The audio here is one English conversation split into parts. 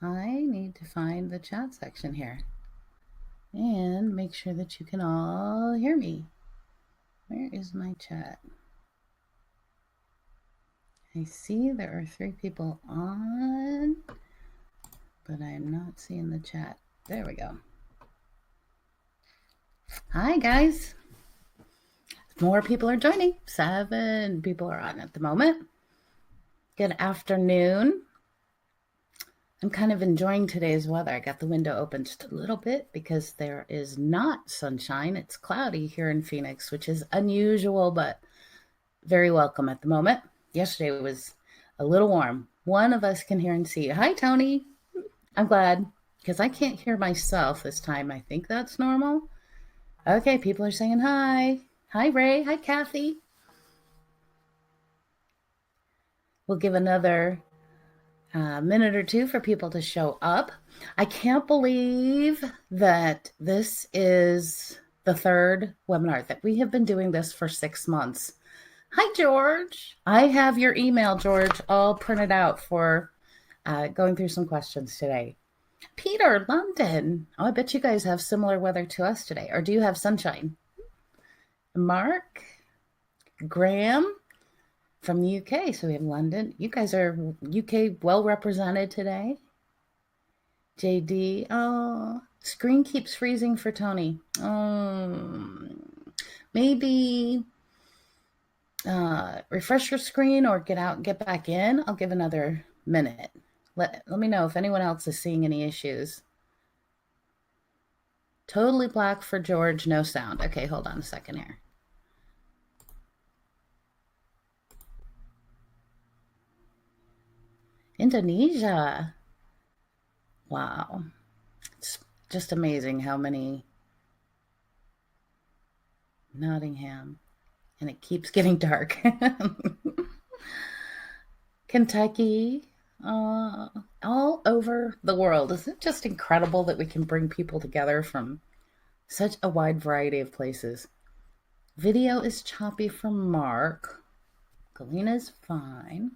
I need to find the chat section here and make sure that you can all hear me. Where is my chat? I see there are 3 people on, but I'm not seeing the chat. There we go. Hi, guys. More people are joining. 7 people are on at the moment. Good afternoon. I'm kind of enjoying today's weather. I got the window open just a little bit because there is not sunshine. It's cloudy here in Phoenix, which is unusual, but very welcome at the moment. Yesterday was a little warm. One of us can hear and see. Hi, Tony. I'm glad because I can't hear myself this time. I think that's normal. Okay, people are saying hi. Hi, Ray. Hi, Kathy. We'll give another minute or two for people to show up. I can't believe that this is the 3rd webinar, that we have been doing this for 6 months. Hi, George. I have your email, George, all printed out for going through some questions today. Peter, London. Oh, I bet you guys have similar weather to us today. Or do you have sunshine? Mark, Graham from the UK. So we have London. You guys are UK well represented today. JD. Oh, screen keeps freezing for Tony. Maybe refresh your screen or get out and get back in. I'll give another minute. Let me know if anyone else is seeing any issues. Totally black for George, no sound. Okay, hold on a second here. Indonesia. Wow. It's just amazing how many. Nottingham. And it keeps getting dark. Kentucky. All over the world. Isn't it just incredible that we can bring people together from such a wide variety of places? Video is choppy from Mark. Galena's fine.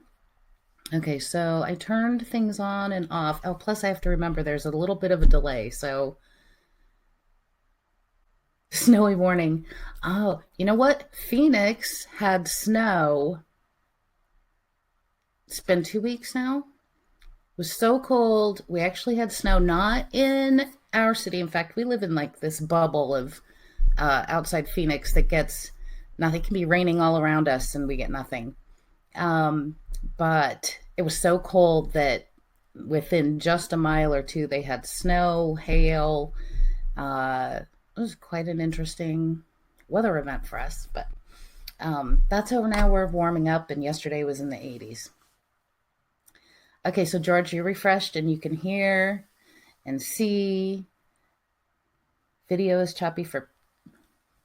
Okay, so I turned things on and off. Oh, plus I have to remember there's a little bit of a delay, so snowy warning. Oh, you know what? Phoenix had snow. It's been 2 weeks now. It was so cold. We actually had snow, not in our city. In fact, we live in like this bubble of outside Phoenix that gets nothing. It can be raining all around us and we get nothing. But it was so cold that within just a mile or two, they had snow, hail. It was quite an interesting weather event for us. But that's over now. We're warming up, and yesterday was in the 80s. Okay, so George, you're refreshed and you can hear and see. Video is choppy for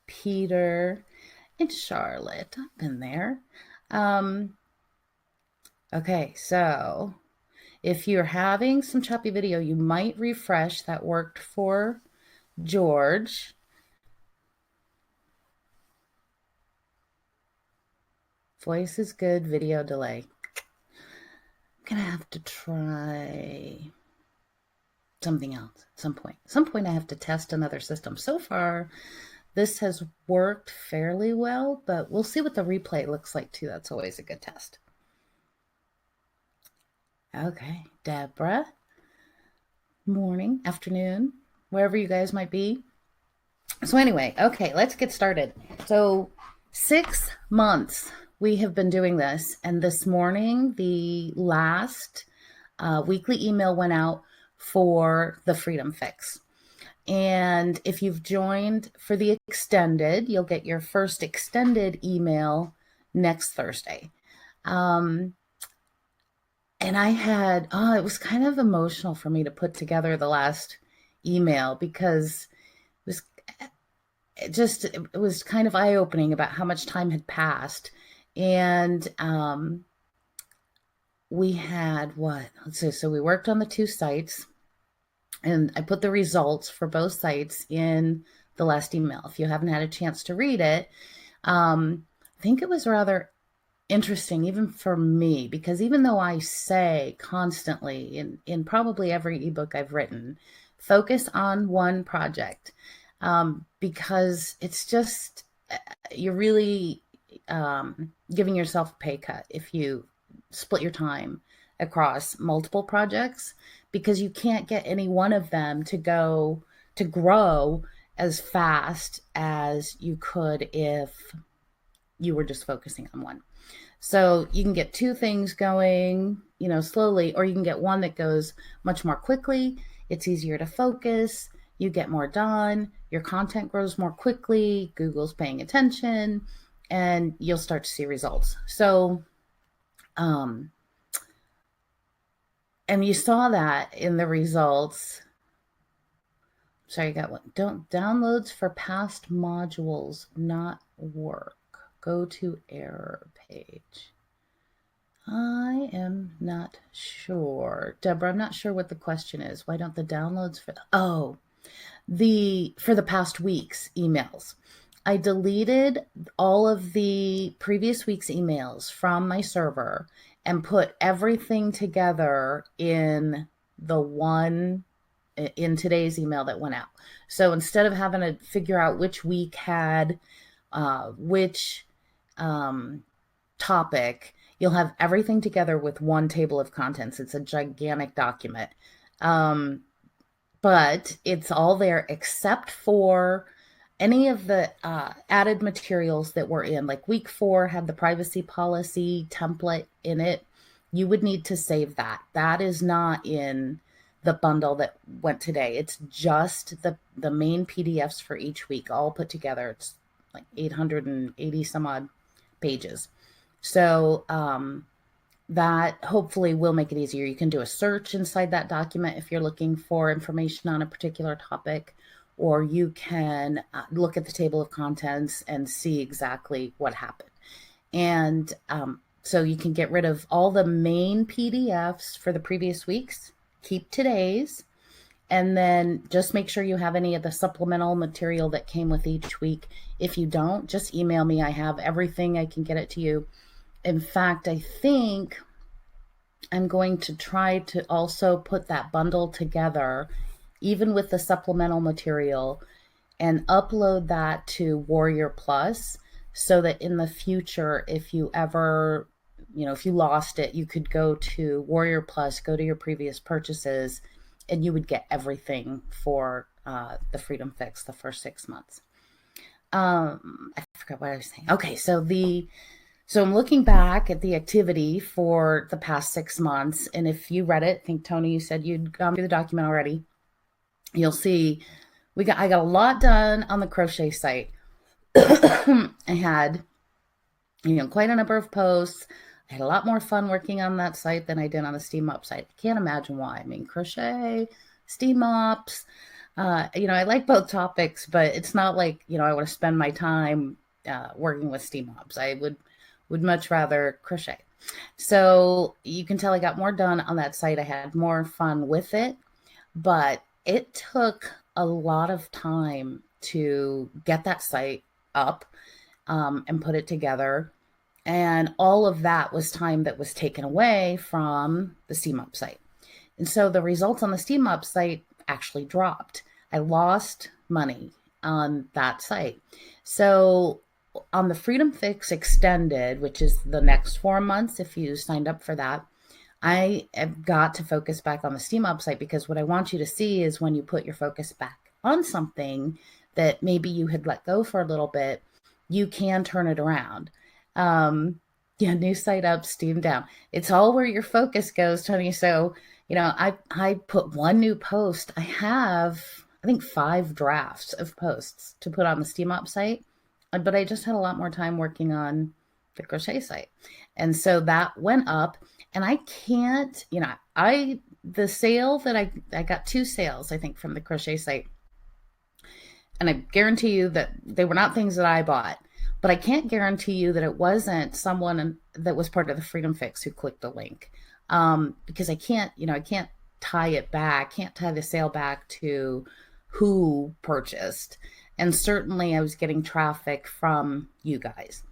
Peter and Charlotte. I've been there. Okay, so if you're having some choppy video, you might refresh. That worked for George. Voice is good, video delay. I'm gonna have to try something else at some point. At some point I have to test another system. So far, this has worked fairly well, but we'll see what the replay looks like too. That's always a good test. Okay, Deborah. Morning, afternoon, wherever you guys might be. So anyway, okay, let's get started. So 6 months we have been doing this, and this morning the last weekly email went out for the Freedom Fix. And if you've joined for the extended, you'll get your first extended email next Thursday. And I had, it was kind of emotional for me to put together the last email because it was kind of eye-opening about how much time had passed. And we had what? Let's see. So we worked on the 2 sites, and I put the results for both sites in the last email. If you haven't had a chance to read it, I think it was rather interesting, even for me, because even though I say constantly in probably every ebook I've written, focus on one project, because it's just you're really giving yourself a pay cut if you split your time across multiple projects, because you can't get any one of them to grow as fast as you could if you were just focusing on one. So you can get two things going, slowly, or you can get one that goes much more quickly. It's easier to focus. You get more done. Your content grows more quickly. Google's paying attention, and you'll start to see results. So, and you saw that in the results. Sorry, I got one. Don't downloads for past modules not work. Go to error page. I am not sure. Deborah, I'm not sure what the question is. Why don't the downloads for for the past week's emails? I deleted all of the previous week's emails from my server and put everything together in today's email that went out. So instead of having to figure out which week had which topic, you'll have everything together with one table of contents. It's a gigantic document. But it's all there except for any of the added materials that were in. Like week 4 had the privacy policy template in it. You would need to save that. That is not in the bundle that went today. It's just the main PDFs for each week all put together. It's like 880 some odd pages. So that hopefully will make it easier. You can do a search inside that document if you're looking for information on a particular topic, or you can look at the table of contents and see exactly what happened. And so you can get rid of all the main PDFs for the previous weeks, keep today's, and then just make sure you have any of the supplemental material that came with each week. If you don't, just email me. I have everything. I can get it to you. In fact, I think I'm going to try to also put that bundle together, even with the supplemental material, and upload that to Warrior Plus, so that in the future, if you ever, if you lost it, you could go to Warrior Plus, go to your previous purchases, and you would get everything for the Freedom Fix the first 6 months. I forgot what I was saying. Okay, so I'm looking back at the activity for the past 6 months, and if you read it, I think Tony, you said you'd gone through the document already. You'll see I got a lot done on the crochet site. I had, quite a number of posts. I had a lot more fun working on that site than I did on the Steam Up site. I can't imagine why. I mean, crochet, Steam Ups. I like both topics, but it's not like, I want to spend my time working with Steam Ups. I would much rather crochet. So you can tell I got more done on that site. I had more fun with it, but it took a lot of time to get that site up and put it together. And all of that was time that was taken away from the Steam Up site. And so the results on the Steam Up site actually dropped. I lost money on that site. So on the Freedom Fix Extended, which is the next 4 months, if you signed up for that, I have got to focus back on the Steam Up site, because what I want you to see is when you put your focus back on something that maybe you had let go for a little bit, you can turn it around. New site up, Steam down. It's all where your focus goes, Tony. So, I put one new post. I have, I think, 5 drafts of posts to put on the Steam Up site, but I just had a lot more time working on the crochet site. And so that went up, and I can't, the sale that I got 2 sales, I think, from the crochet site. And I guarantee you that they were not things that I bought, but I can't guarantee you that it wasn't someone that was part of the Freedom Fix who clicked the link. Because I can't tie it back, can't tie the sale back to who purchased. And certainly I was getting traffic from you guys.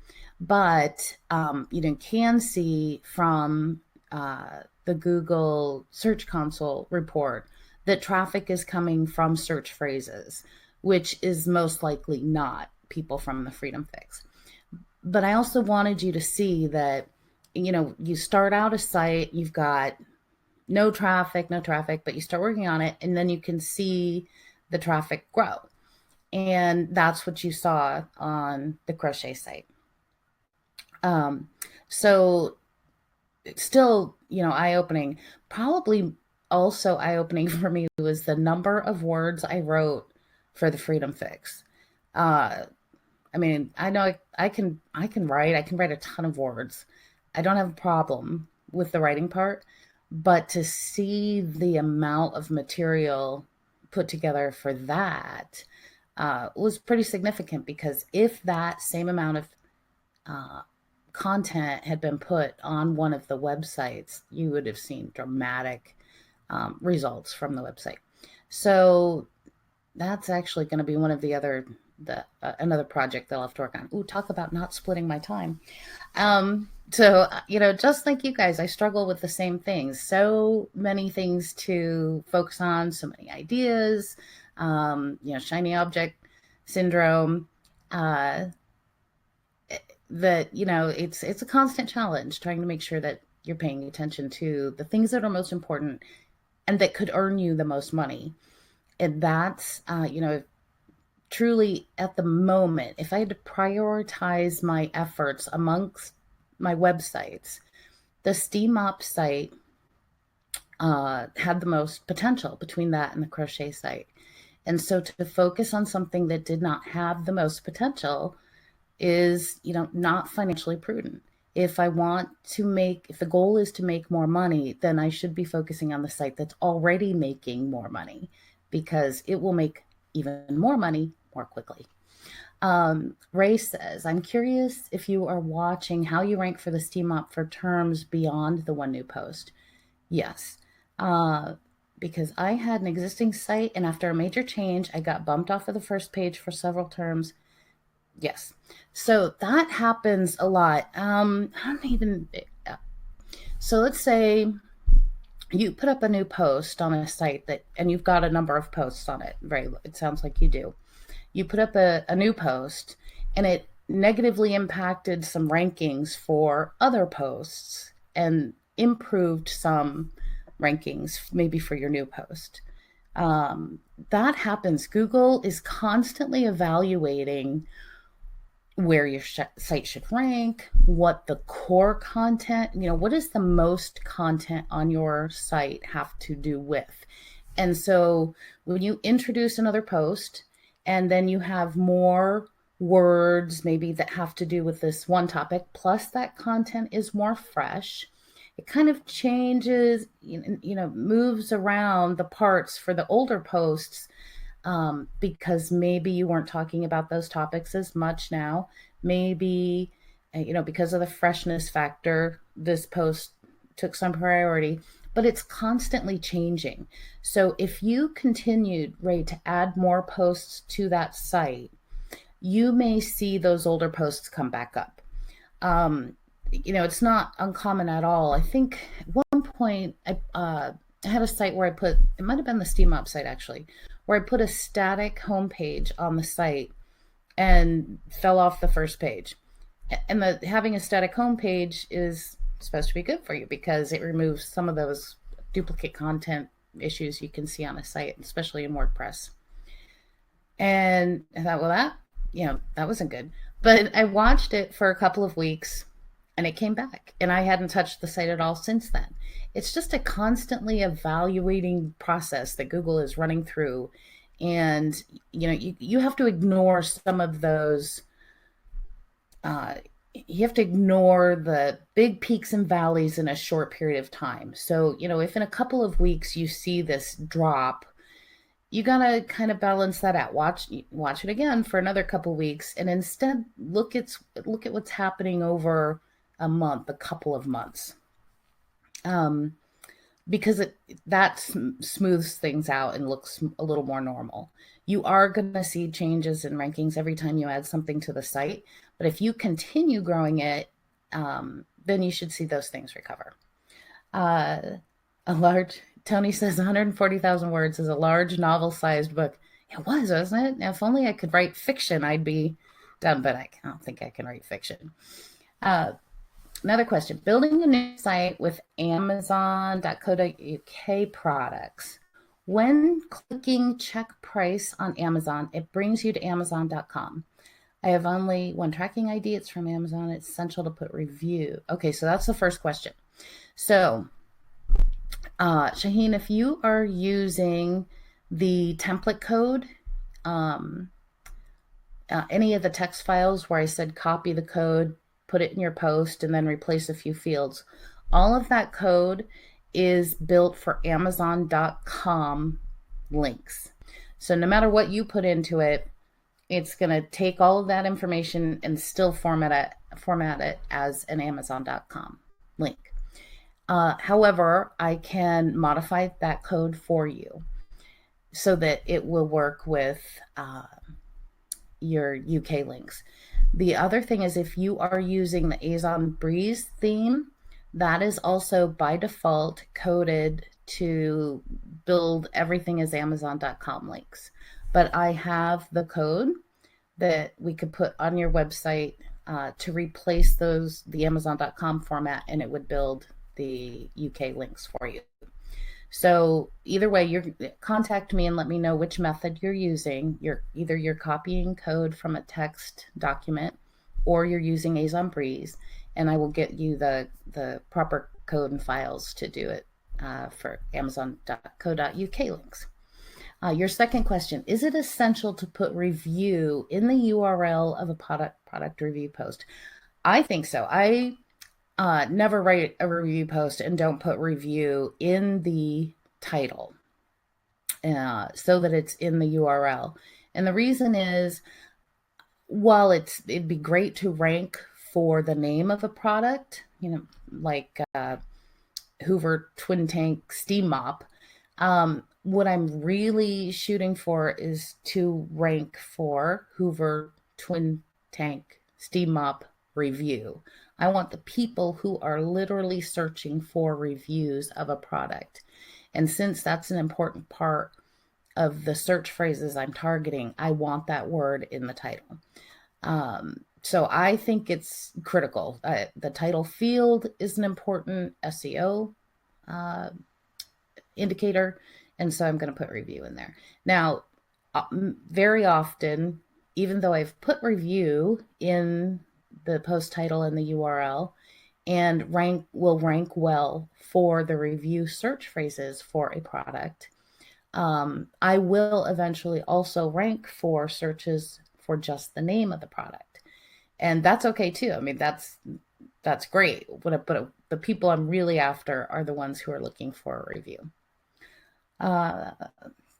But you can see from the Google Search Console report that traffic is coming from search phrases, which is most likely not people from the Freedom Fix. But I also wanted you to see that, you start out a site, you've got no traffic, but you start working on it, and then you can see the traffic grow. And that's what you saw on the crochet site. So it's still, eye-opening. Probably also eye-opening for me was the number of words I wrote for the Freedom Fix. I mean, I know I can write. I can write a ton of words. I don't have a problem with the writing part, but to see the amount of material put together for that was pretty significant, because if that same amount of content had been put on one of the websites, you would have seen dramatic results from the website. So that's actually going to be one of the other another project that I'll have to work on. Ooh, talk about not splitting my time. So, just like you guys, I struggle with the same things. So many things to focus on, so many ideas, shiny object syndrome, that, it's a constant challenge trying to make sure that you're paying attention to the things that are most important and that could earn you the most money. And that's, truly at the moment, if I had to prioritize my efforts amongst my websites, the SteamUp site had the most potential between that and the crochet site. And so to focus on something that did not have the most potential is, not financially prudent. If the goal is to make more money, then I should be focusing on the site that's already making more money, because it will make even more money more quickly. Ray says, I'm curious if you are watching how you rank for the SteamUp for terms beyond the one new post. Yes, because I had an existing site, and after a major change, I got bumped off of the first page for several terms. Yes, so that happens a lot. So let's say you put up a new post on a site and you've got a number of posts on it. Right? It sounds like you do. You put up a new post, and it negatively impacted some rankings for other posts and improved some rankings maybe for your new post. That happens. Google is constantly evaluating where your site should rank, what the core content, what does the most content on your site have to do with. And so when you introduce another post, and then you have more words maybe that have to do with this one topic, plus that content is more fresh, it kind of changes, moves around the parts for the older posts, because maybe you weren't talking about those topics as much now. Maybe, because of the freshness factor, this post took some priority, but it's constantly changing. So if you continued, Ray, to add more posts to that site, you may see those older posts come back up. It's not uncommon at all. I think at one point I had a site where it might have been the SteamUp site actually, where I put a static homepage on the site and fell off the first page. And having a static homepage is supposed to be good for you, because it removes some of those duplicate content issues you can see on a site, especially in WordPress. And I thought, well, that wasn't good. But I watched it for a couple of weeks, and it came back, and I hadn't touched the site at all since then. It's just a constantly evaluating process that Google is running through. And, you have to ignore some of those, you have to ignore the big peaks and valleys in a short period of time. So, if in a couple of weeks you see this drop, you gotta kind of balance that out. Watch it again for another couple of weeks, and instead look at what's happening over a couple of months. because that smooths things out and looks a little more normal. You are going to see changes in rankings every time you add something to the site, but if you continue growing it, then you should see those things recover. Tony says 140,000 words is a large novel-sized book. It was, wasn't it? If only I could write fiction, I'd be done, but I don't think I can write fiction. Another question. Building a new site with Amazon.co.uk products. When clicking check price on Amazon, it brings you to Amazon.com. I have only one tracking ID. It's from Amazon. It's essential to put review. Okay, so that's the first question. So, Shaheen, if you are using the template code, any of the text files where I said copy the code, put it in your post, and then replace a few fields, all of that code is built for Amazon.com links. So no matter what you put into it, it's going to take all of that information and still format it as an Amazon.com link. However, I can modify that code for you so that it will work with your UK links. The other thing is, if you are using the AzonBreeze theme, that is also by default coded to build everything as Amazon.com links. But I have the code that we could put on your website to replace the Amazon.com format, and it would build the UK links for you. So either way, you contact me and let me know which method you're using. Either you're copying code from a text document, or you're using AzonBreeze, and I will get you the proper code and files to do it for Amazon.co.uk links. Your second question, is it essential to put review in the URL of a product review post? I think so. I never write a review post and don't put review in the title so that it's in the URL. And the reason is, while it'd be great to rank for the name of a product, like Hoover Twin Tank Steam Mop, what I'm really shooting for is to rank for Hoover Twin Tank Steam Mop review. I want the people who are literally searching for reviews of a product. And since that's an important part of the search phrases I'm targeting, I want that word in the title. So I think it's critical. The title field is an important SEO indicator, and so I'm going to put review in there. Now, very often, even though I've put review in the post title and the URL, and will rank well for the review search phrases for a product, I will eventually also rank for searches for just the name of the product. And that's okay too. I mean, that's great. But the people I'm really after are the ones who are looking for a review. Let's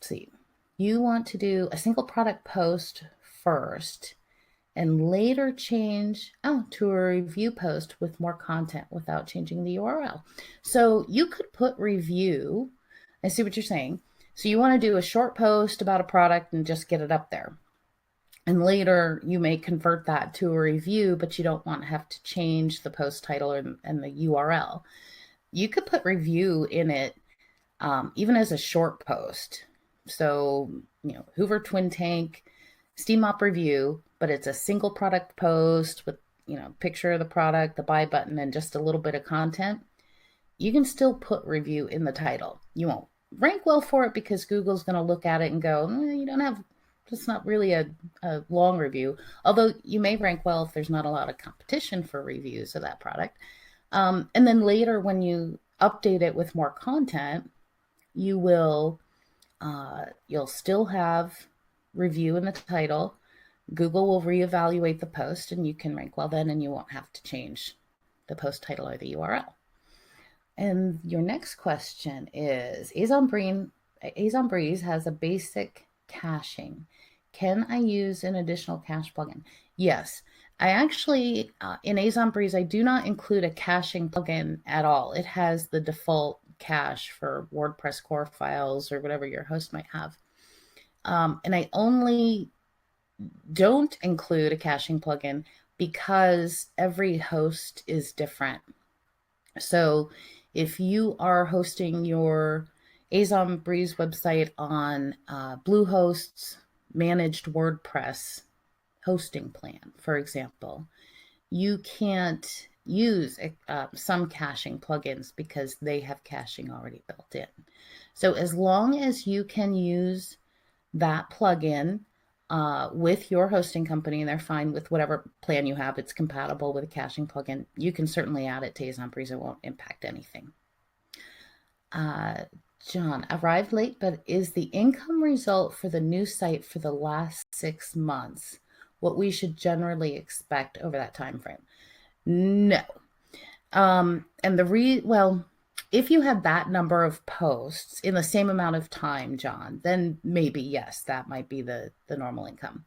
see. You want to do a single product post first and later change to a review post with more content without changing the URL. So you could put review. I see what you're saying. So you want to do a short post about a product and just get it up there. And later you may convert that to a review, but you don't want to have to change the post title and the URL. You could put review in it even as a short post. So, Hoover Twin Tank Steam Mop review, but it's a single product post with, picture of the product, the buy button, and just a little bit of content. You can still put review in the title. You won't rank well for it because Google's going to look at it and go, you don't have, it's not really a long review. Although you may rank well if there's not a lot of competition for reviews of that product. And then later when you update it with more content, you'll still have review in the title. Google will reevaluate the post and you can rank well then, and you won't have to change the post title or the URL. And your next question is, AzonBreeze has a basic caching. Can I use an additional cache plugin? Yes. I actually, in AzonBreeze, I do not include a caching plugin at all. It has the default cache for WordPress core files or whatever your host might have. And I only don't include a caching plugin because every host is different. So if you are hosting your Azon Breeze website on Bluehost's managed WordPress hosting plan, for example, you can't use some caching plugins because they have caching already built in. So as long as you can use that plugin with your hosting company, and they're fine with whatever plan you have, it's compatible with a caching plugin, you can certainly add it to Azon Breeze. It won't impact anything. John, arrived late, but is the income result for the new site for the last 6 months what we should generally expect over that time frame? No. And well, if you had that number of posts in the same amount of time, John, then maybe, yes, that might be the normal income.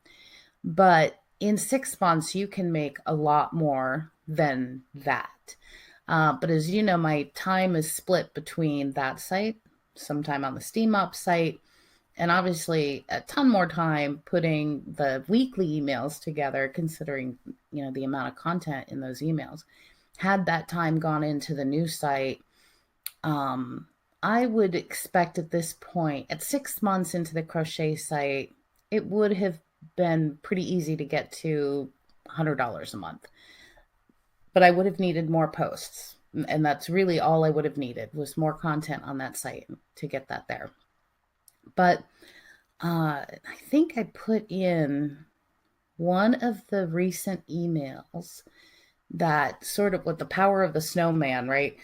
But in 6 months, you can make a lot more than that. But as you know, my time is split between that site, some time on the SteamUp site, and obviously a ton more time putting the weekly emails together, considering, the amount of content in those emails. Had that time gone into the new site, I would expect at this point, at 6 months into the crochet site, it would have been pretty easy to get to $100 a month. But I would have needed more posts. And that's really all I would have needed, was more content on that site to get that there. But I think I put in one of the recent emails that sort of with the power of the snowman, right?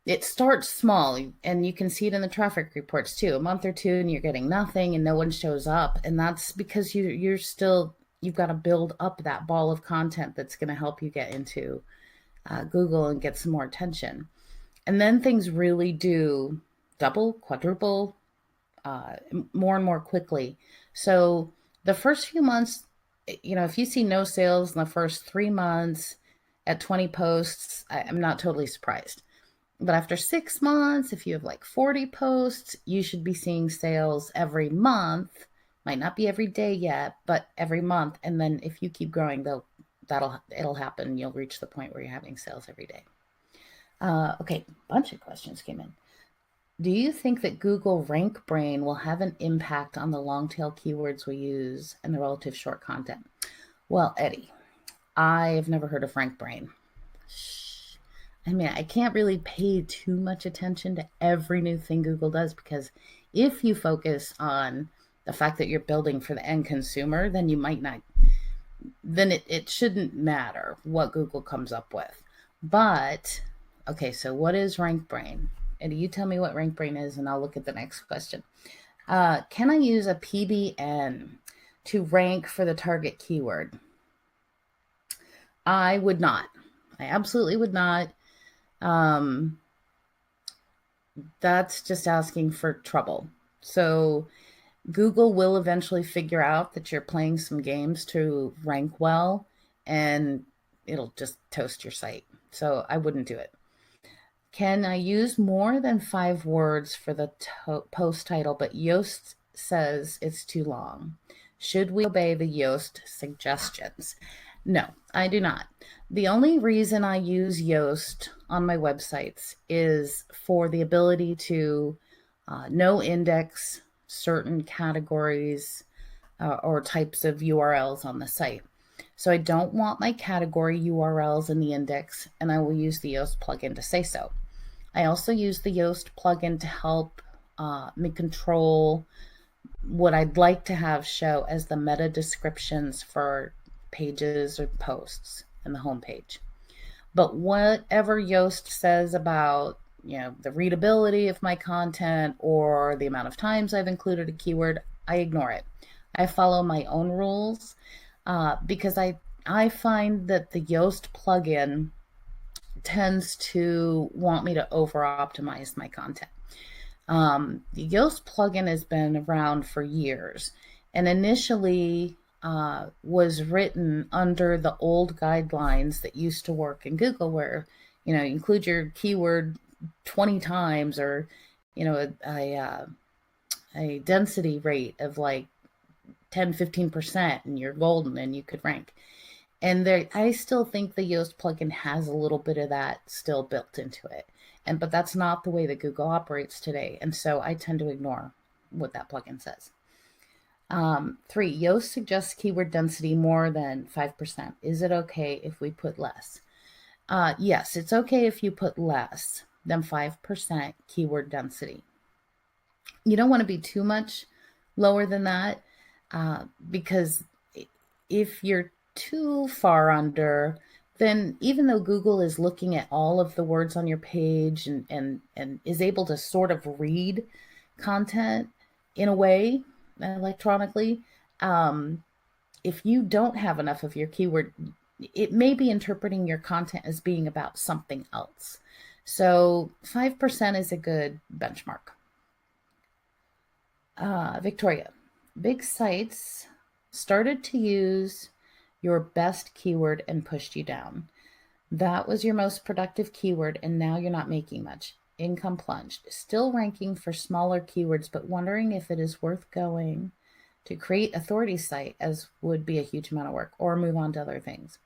It starts small, and you can see it in the traffic reports too. A month or two and you're getting nothing and no one shows up. And that's because you've got to build up that ball of content that's going to help you get into Google and get some more attention. And then things really do double, quadruple, more and more quickly. So the first few months, if you see no sales in the first 3 months at 20 posts, I'm not totally surprised. But after 6 months, if you have like 40 posts, you should be seeing sales every month. Might not be every day yet, but every month. And then if you keep growing, it'll happen. You'll reach the point where you're having sales every day. Okay, a bunch of questions came in. Do you think that Google RankBrain will have an impact on the long tail keywords we use and the relative short content? Well, Eddie, I've never heard of RankBrain. I mean, I can't really pay too much attention to every new thing Google does, because if you focus on the fact that you're building for the end consumer, then you might not, then it shouldn't matter what Google comes up with. But, okay, so what is RankBrain? And you tell me what RankBrain is, and I'll look at the next question. Can I use a PBN to rank for the target keyword? I would not. I absolutely would not. That's just asking for trouble. So Google will eventually figure out that you're playing some games to rank well, and it'll just toast your site. So I wouldn't do it. Can I use more than 5 words for the post title, but Yoast says it's too long? Should we obey the Yoast suggestions? No, I do not. The only reason I use Yoast on my websites is for the ability to no index certain categories or types of URLs on the site. So I don't want my category URLs in the index, and I will use the Yoast plugin to say so. I also use the Yoast plugin to help me control what I'd like to have show as the meta descriptions for pages or posts in the homepage. But whatever Yoast says about the readability of my content or the amount of times I've included a keyword, I ignore it. I follow my own rules because I find that the Yoast plugin tends to want me to over optimize my content. The Yoast plugin has been around for years, and initially was written under the old guidelines that used to work in Google, where you include your keyword 20 times, or, a density rate of like 10-15%, and you're golden and you could rank. And there, I still think the Yoast plugin has a little bit of that still built into it. But that's not the way that Google operates today. And so I tend to ignore what that plugin says. 3, Yoast suggests keyword density more than 5%. Is it okay if we put less? Yes, it's okay if you put less than 5% keyword density. You don't want to be too much lower than that, because if you're too far under, then even though Google is looking at all of the words on your page and is able to sort of read content in a way electronically, if you don't have enough of your keyword, it may be interpreting your content as being about something else. So 5% is a good benchmark. Victoria, big sites started to use your best keyword and pushed you down. That was your most productive keyword, and now you're not making much. Income plunged. Still ranking for smaller keywords, but wondering if it is worth going to create authority site, as would be a huge amount of work, or move on to other things.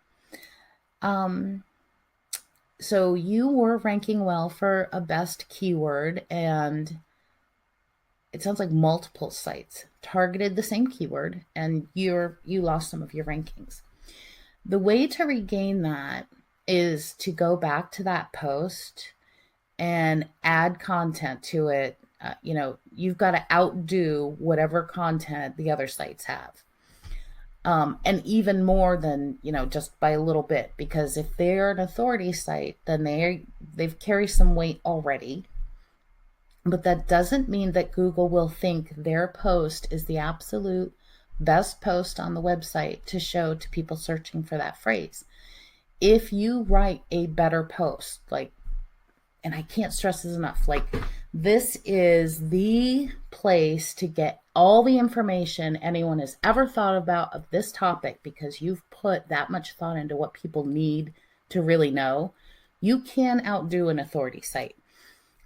So you were ranking well for a best keyword, and it sounds like multiple sites targeted the same keyword, and you lost some of your rankings. The way to regain that is to go back to that post and add content to it. You've got to outdo whatever content the other sites have. And even more than, just by a little bit, because if they're an authority site, then they've carried some weight already. But that doesn't mean that Google will think their post is the absolute best post on the website to show to people searching for that phrase. If you write a better post, and I can't stress this enough, this is the place to get all the information anyone has ever thought about of this topic, because you've put that much thought into what people need to really know. You can outdo an authority site.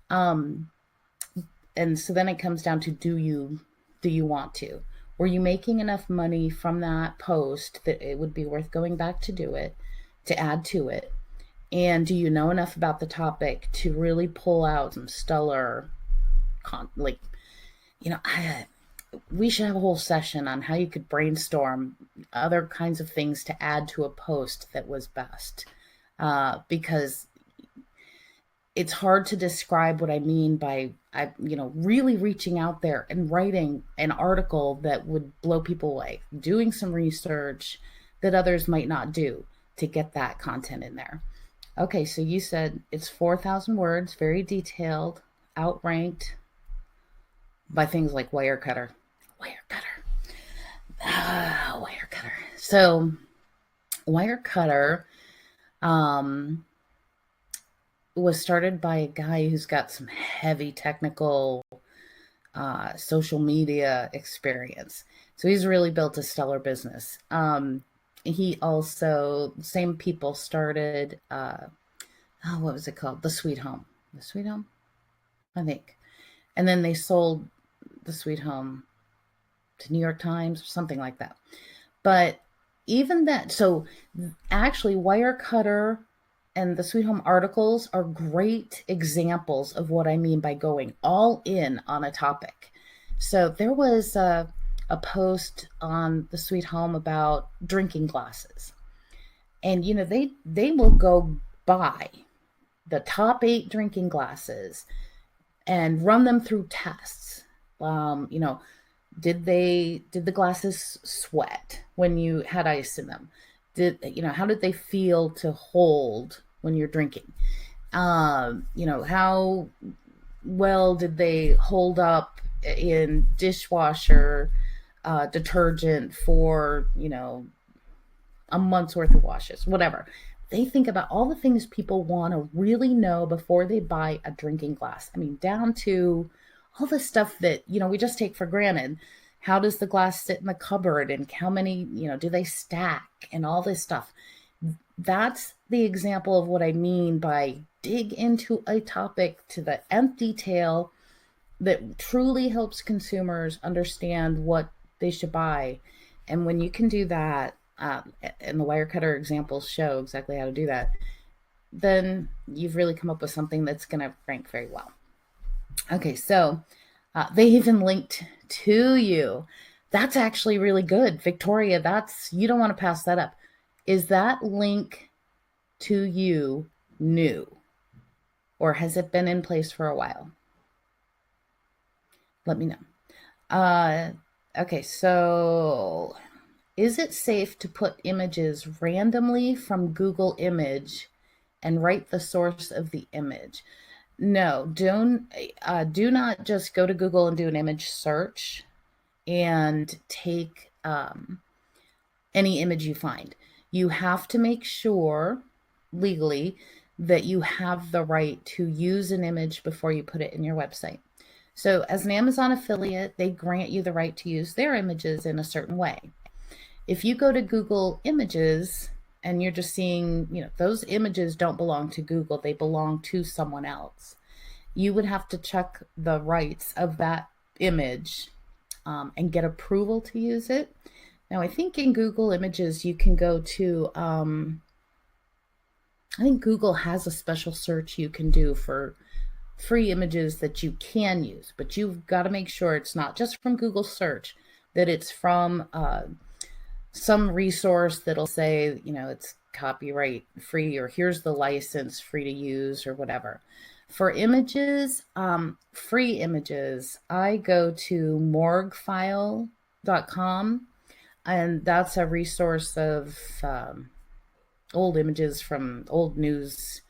And so then it comes down to, do you want to? Were you making enough money from that post that it would be worth going back to do it, to add to it? And do you know enough about the topic to really pull out some stellar, we should have a whole session on how you could brainstorm other kinds of things to add to a post that was best, because it's hard to describe what I mean by, really reaching out there and writing an article that would blow people away, doing some research that others might not do to get that content in there. Okay, so you said it's 4,000 words, very detailed, outranked by things like Wirecutter. Wirecutter. So Wirecutter was started by a guy who's got some heavy technical social media experience. So he's really built a stellar business. He also, same people started, what was it called? The Sweet Home. The Sweet Home, I think. And then they sold the Sweet Home to New York Times or something like that. But even that, so actually Wirecutter and the Sweet Home articles are great examples of what I mean by going all in on a topic. So there was a post on the Sweet Home about drinking glasses. And, they will go buy the top 8 drinking glasses and run them through tests. Did the glasses sweat when you had ice in them? How did they feel to hold when you're drinking? How well did they hold up in dishwasher detergent for, a month's worth of washes, whatever. They think about all the things people want to really know before they buy a drinking glass. I mean, down to all the stuff that, we just take for granted. How does the glass sit in the cupboard, and how many, do they stack, and all this stuff. That's the example of what I mean by dig into a topic to the nth detail that truly helps consumers understand what they should buy. And when you can do that, and the Wirecutter examples show exactly how to do that, then you've really come up with something that's going to rank very well. Okay, so they even linked to you. That's actually really good. Victoria, you don't want to pass that up. Is that link to you new? Or has it been in place for a while? Let me know. Okay, so is it safe to put images randomly from Google Image and write the source of the image? No, do not just go to Google and do an image search and take any image you find. You have to make sure legally that you have the right to use an image before you put it in your website. So as an Amazon affiliate, they grant you the right to use their images in a certain way. If you go to Google Images and you're just seeing, those images don't belong to Google, they belong to someone else, you would have to check the rights of that image and get approval to use it. Now, I think in Google Images, you can go to, I think Google has a special search you can do for free images that you can use, but you've got to make sure it's not just from Google search, that it's from some resource that'll say, it's copyright free, or here's the license free to use, or whatever. For images, free images, I go to morguefile.com, and that's a resource of old images from old news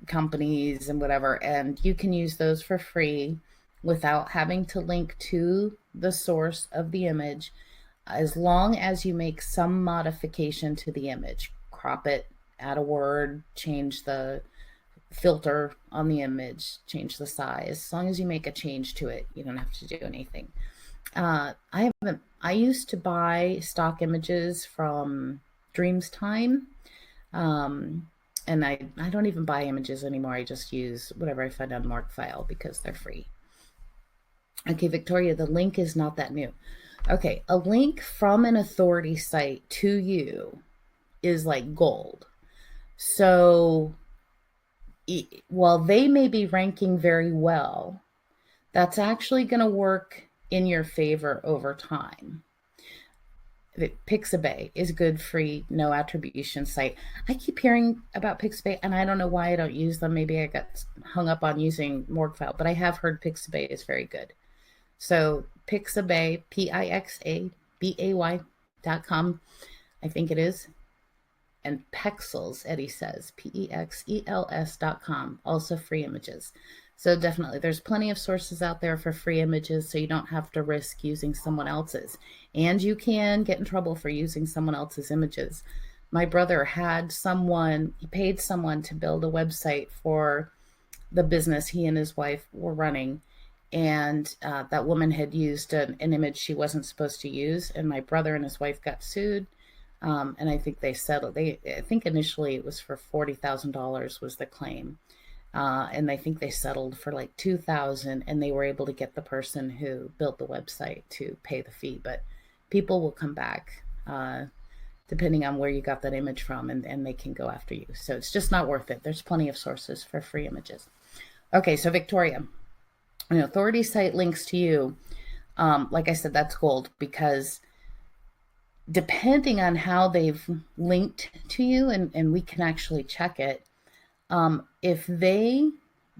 companies and whatever, and you can use those for free without having to link to the source of the image, as long as you make some modification to the image. Crop it, add a word, change the filter on the image, change the size. As long as you make a change to it, you don't have to do anything. I used to buy stock images from Dreamstime, and I don't even buy images anymore. I just use whatever I find on Morguefile because they're free. Okay, Victoria, the link is not that new. Okay, a link from an authority site to you is like gold. So while they may be ranking very well, that's actually going to work in your favor over time. Pixabay is good, free, no attribution site. I keep hearing about Pixabay, and I don't know why I don't use them. Maybe I got hung up on using Morguefile, but I have heard Pixabay is very good. So Pixabay, Pixabay.com, I think it is. And Pexels, Eddie says, Pexels.com, also free images. So definitely, there's plenty of sources out there for free images, so you don't have to risk using someone else's. And you can get in trouble for using someone else's images. My brother had he paid someone to build a website for the business he and his wife were running. And that woman had used an image she wasn't supposed to use. And my brother and his wife got sued. And I think they settled. I think initially it was for $40,000 was the claim. And I think they settled for like $2,000, and they were able to get the person who built the website to pay the fee. But people will come back depending on where you got that image from, and they can go after you. So it's just not worth it. There's plenty of sources for free images. Okay, so Victoria, an authority site links to you. Like I said, that's gold, because depending on how they've linked to you, and we can actually check it, if they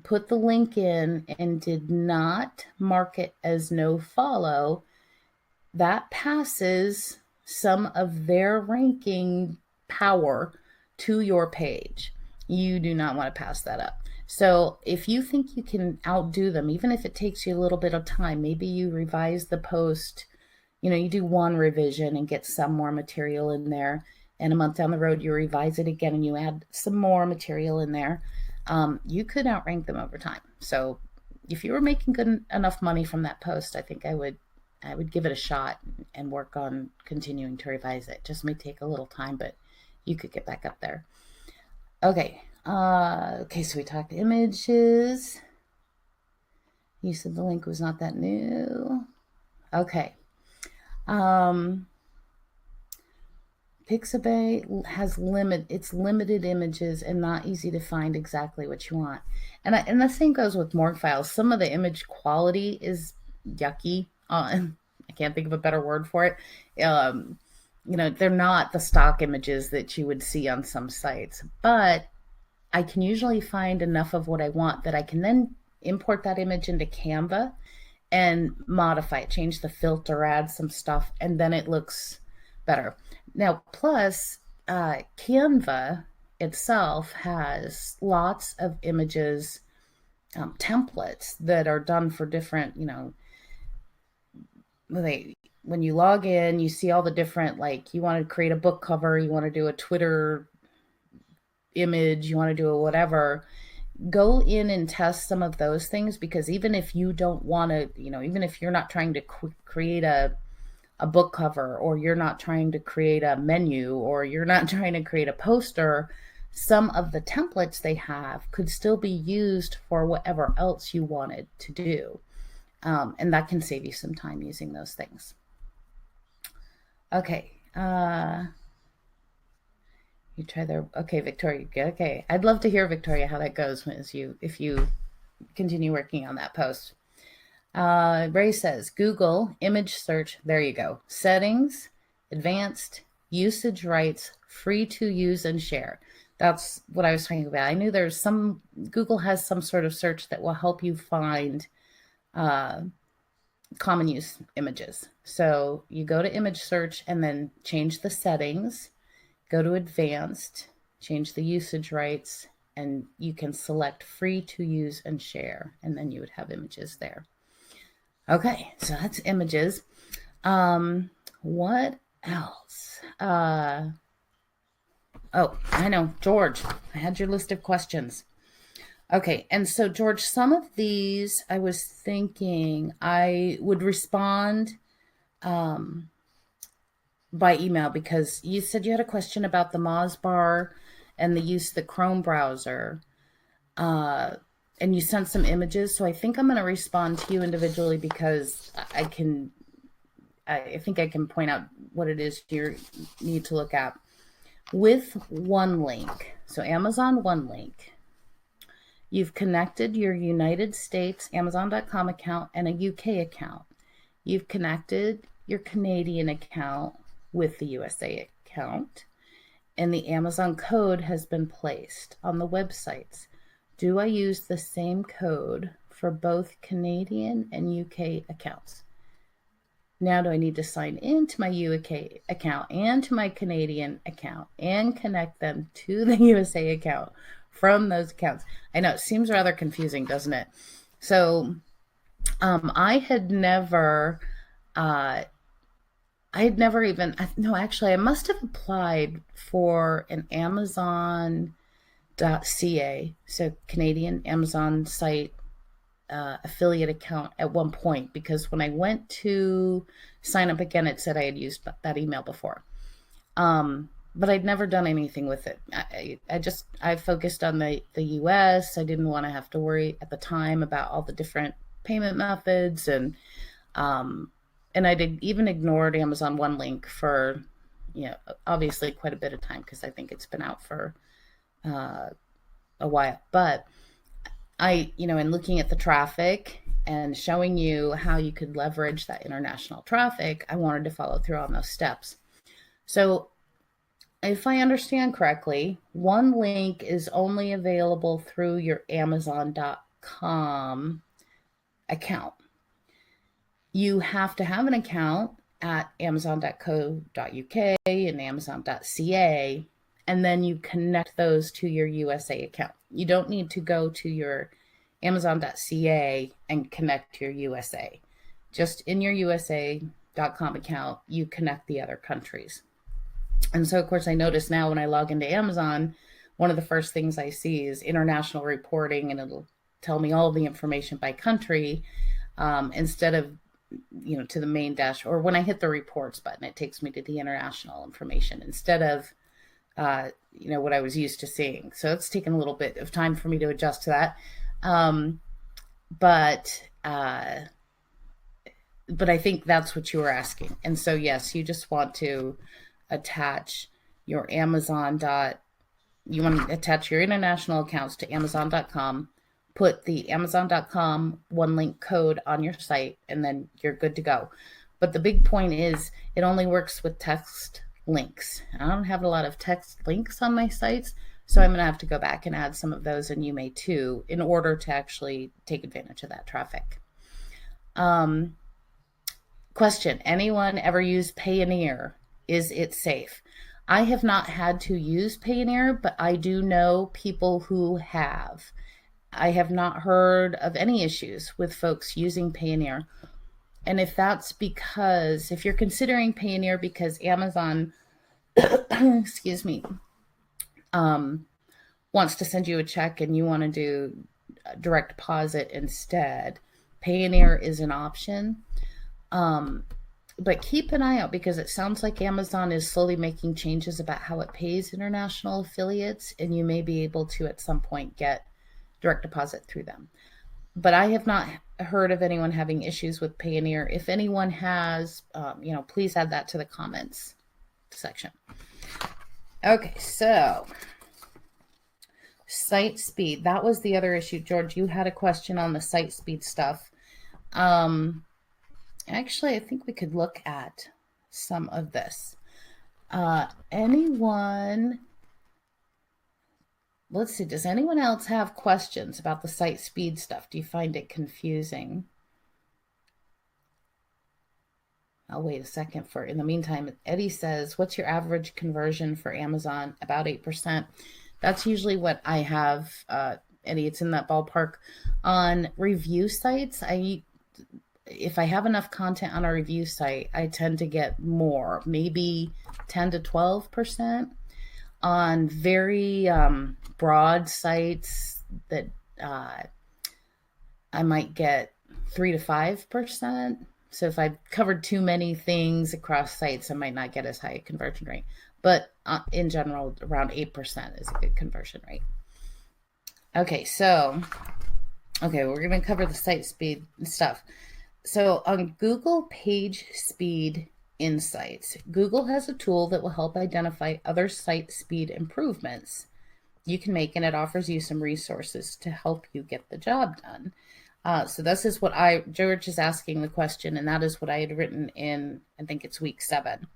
put the link in and did not mark it as no follow, that passes some of their ranking power to your page. You do not want to pass that up. So if you think you can outdo them, even if it takes you a little bit of time, maybe you revise the post, you do one revision and get some more material in there, and a month down the road you revise it again and you add some more material in there, you could outrank them over time. So if you were making good enough money from that post, I think I would give it a shot and work on continuing to revise it. Just may take a little time, but you could get back up there. Okay, Okay, so we talked images. You said the link was not that new. Okay. Pixabay has limited images and not easy to find exactly what you want. And the same goes with Morgfiles. Some of the image quality is yucky. I can't think of a better word for it. They're not the stock images that you would see on some sites, but I can usually find enough of what I want that I can then import that image into Canva and modify it, change the filter, add some stuff, and then it looks better. Now, plus, Canva itself has lots of images, templates that are done for different, when you log in, you see all the different, like, you want to create a book cover, you want to do a Twitter image, you want to do a whatever. Go in and test some of those things, because even if you don't want to, even if you're not trying to create a book cover, or you're not trying to create a menu, or you're not trying to create a poster, some of the templates they have could still be used for whatever else you wanted to do. And that can save you some time using those things. Okay. You try there. Okay, Victoria. Okay. I'd love to hear, Victoria, how that goes if you continue working on that post. Ray says, Google image search. There you go. Settings, advanced, usage rights, free to use and share. That's what I was talking about. I knew Google has some sort of search that will help you find common use images. So you go to image search and then change the settings, go to advanced, change the usage rights, and you can select free to use and share, and then you would have images there. Okay, so that's images. What else? Oh, I know, George, I had your list of questions. Okay, and so George, some of these I was thinking I would respond by email, because you said you had a question about the Moz bar and the use of the Chrome browser. And you sent some images, so I think I'm going to respond to you individually, because I think I can point out what it is you need to look at. With OneLink, so Amazon OneLink, you've connected your United States Amazon.com account and a UK account. You've connected your Canadian account with the USA account, and the Amazon code has been placed on the websites. Do I use the same code for both Canadian and UK accounts? Now, do I need to sign into my UK account and to my Canadian account and connect them to the USA account from those accounts? I know it seems rather confusing, doesn't it? So I had never even, no, actually, I must have applied for an Amazon.ca, so Canadian Amazon site affiliate account at one point, because when I went to sign up again, it said I had used that email before. But I'd never done anything with it. I focused on the US. I didn't want to have to worry at the time about all the different payment methods, and I did even ignored Amazon OneLink for, obviously quite a bit of time, because I think it's been out for a while. But in looking at the traffic and showing you how you could leverage that international traffic, I wanted to follow through on those steps. So if I understand correctly, OneLink is only available through your Amazon.com account. You have to have an account at Amazon.co.uk and Amazon.ca, and then you connect those to your USA account. You don't need to go to your Amazon.ca and connect your USA. Just in your USA.com account, you connect the other countries. And so, of course, I notice now when I log into Amazon, one of the first things I see is international reporting, and it'll tell me all the information by country, instead of, to the main dash, or when I hit the reports button, it takes me to the international information instead of what I was used to seeing. So it's taken a little bit of time for me to adjust to that. Um, but I think that's what you were asking. And so, yes, you just want to attach your you want to attach your international accounts to Amazon.com, put the Amazon.com one link code on your site, and then you're good to go. But the big point is it only works with text links. I don't have a lot of text links on my sites, so I'm going to have to go back and add some of those, and you may too, in order to actually take advantage of that traffic. Question, anyone ever use Payoneer? Is it safe? I have not had to use Payoneer, but I do know people who have. I have not heard of any issues with folks using Payoneer. And if that's because, if you're considering Payoneer because Amazon, excuse me, wants to send you a check and you want to do direct deposit instead, Payoneer is an option. But keep an eye out because it sounds like Amazon is slowly making changes about how it pays international affiliates, and you may be able to at some point get direct deposit through them. But I have not heard of anyone having issues with Payoneer. If anyone has, please add that to the comments section. Okay, so site speed. That was the other issue. George, you had a question on the site speed stuff. Actually, I think we could look at some of this. Let's see, does anyone else have questions about the site speed stuff? Do you find it confusing? I'll wait a second in the meantime, Eddie says, what's your average conversion for Amazon? About 8%. That's usually what I have, Eddie, it's in that ballpark. On review sites, if I have enough content on a review site, I tend to get more, maybe 10 to 12%. On very broad sites that I might get 3 to 5%. So if I've covered too many things across sites, I might not get as high a conversion rate. But in general, around 8% is a good conversion rate. Okay, we're going to cover the site speed stuff. So on Google Page Speed Insights, Google has a tool that will help identify other site speed improvements you can make, and it offers you some resources to help you get the job done. So this is what George is asking the question, and that is what I had written in, I think it's week 7.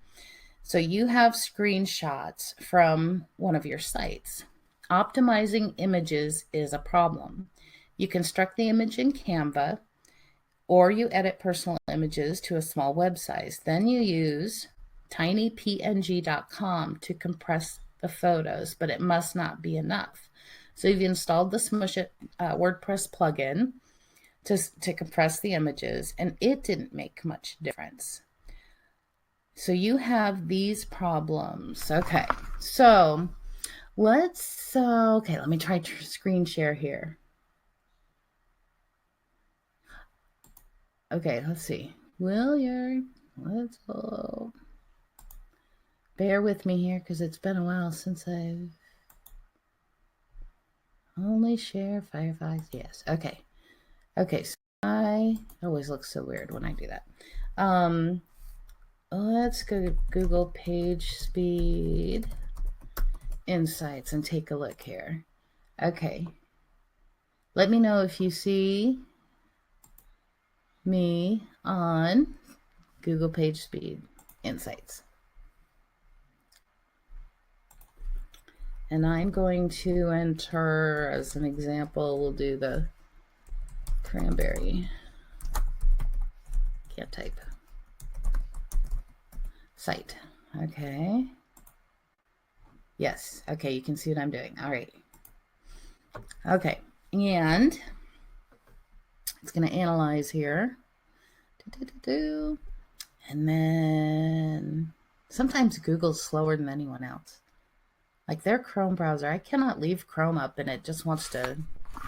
So you have screenshots from one of your sites. Optimizing images is a problem. You construct the image in Canva, or you edit personal images to a small web size. Then you use tinypng.com to compress the photos, but it must not be enough. So you've installed the Smushit WordPress plugin to compress the images, and it didn't make much difference. So you have these problems. Okay, so let me try to screen share here. Okay, let's see. Let's go. Bear with me here because it's been a while since I've only share Firefox. Yes. Okay. Okay. So it always looks so weird when I do that. Let's go to Google Page Speed Insights and take a look here. Okay. Let me know if you see me on Google Page Speed Insights. And I'm going to enter, as an example, we'll do the cranberry. Can't type. Site. Okay. Yes. Okay, you can see what I'm doing. All right. Okay. And it's going to analyze here. And then sometimes Google's slower than anyone else. Like their Chrome browser, I cannot leave Chrome up and it just wants to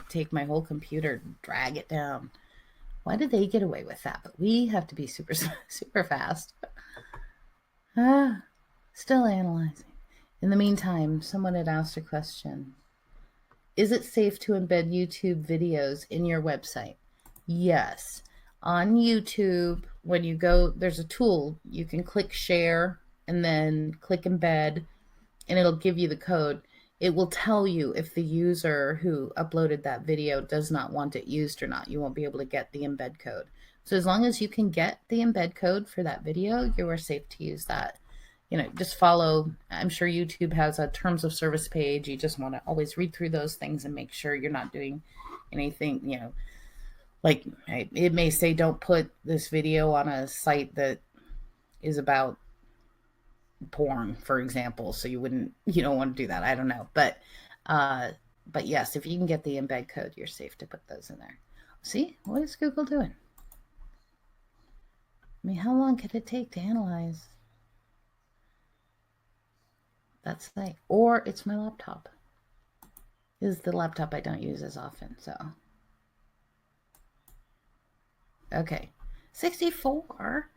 take my whole computer and drag it down. Why did they get away with that? But we have to be super fast. Still analyzing. In the meantime, someone had asked a question. Is it safe to embed YouTube videos in your website? Yes. On YouTube, when you go, there's a tool. You can click share and then click embed, and it'll give you the code. It will tell you if the user who uploaded that video does not want it used or not. You won't be able to get the embed code. So as long as you can get the embed code for that video, you are safe to use that. You know, just follow, I'm sure YouTube has a terms of service page. You just want to always read through those things and make sure you're not doing anything, you know, like it may say don't put this video on a site that is about porn, for example. So you don't want to do that. I don't know. But yes, if you can get the embed code, you're safe to put those in there. See, what is Google doing? I mean, how long could it take to analyze? That's the thing. Or it's my laptop. This is the laptop I don't use as often, so. Okay, 64.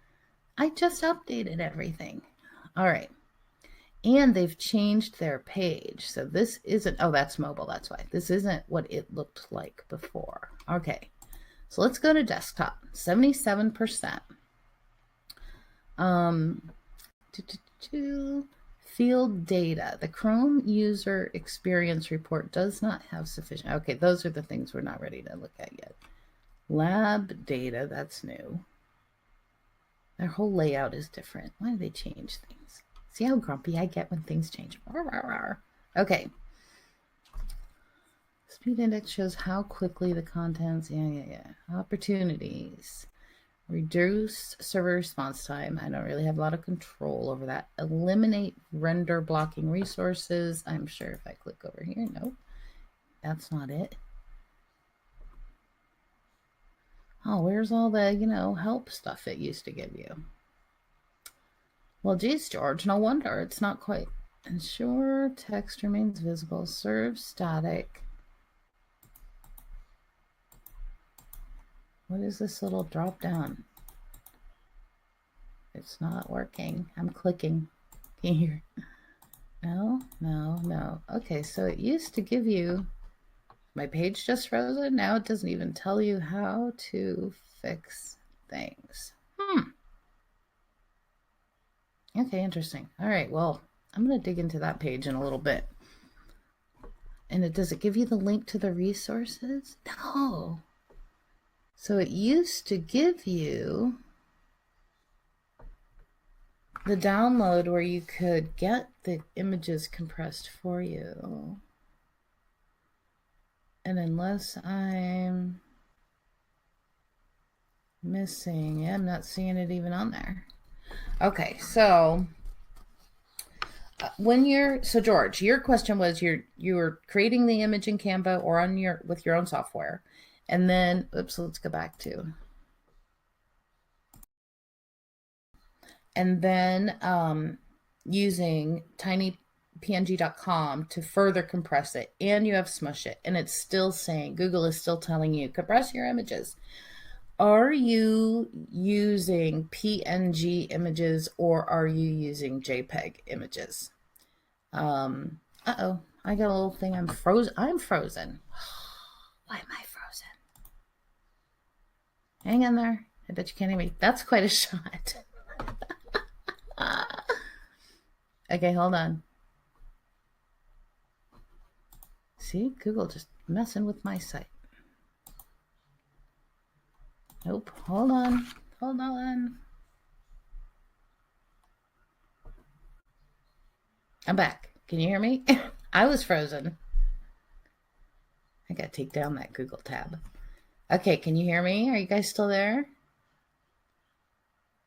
I just updated everything. All right. And they've changed their page. So this isn't, oh, that's mobile. That's why. This isn't what it looked like before. Okay. So let's go to desktop. 77%. Field data. The Chrome user experience report does not have sufficient. Okay, those are the things we're not ready to look at yet. Lab data, that's new. Their whole layout is different. Why do they change things? See how grumpy I get when things change. Okay. Speed index shows how quickly the contents, yeah. Opportunities. Reduce server response time. I don't really have a lot of control over that. Eliminate render blocking resources. I'm sure if I click over here, nope, that's not it. Oh, where's all the, help stuff it used to give you? Well, geez, George, no wonder it's not quite. Ensure text remains visible. Serve static. What is this little drop down? It's not working. I'm clicking here. No. Okay, so it used to give you, my page just frozen. Now it doesn't even tell you how to fix things. Okay, interesting. All right, well, I'm going to dig into that page in a little bit. And does it give you the link to the resources? No. So it used to give you the download where you could get the images compressed for you. And unless I'm missing, yeah, I'm not seeing it even on there. Okay, so so George, your question was you were creating the image in Canva or on with your own software. And then, oops, let's go back to. And then using tinypng.com to further compress it, and you have Smush it, and it's still saying, Google is still telling you, compress your images. Are you using PNG images or are you using JPEG images? Uh-oh, I got a little thing, I'm frozen. Why am I frozen? Hang in there. I bet you can't hear me. That's quite a shot. Okay, hold on. See, Google just messing with my site. Nope, hold on. I'm back. Can you hear me? I was frozen. I gotta take down that Google tab. Okay, can you hear me? Are you guys still there?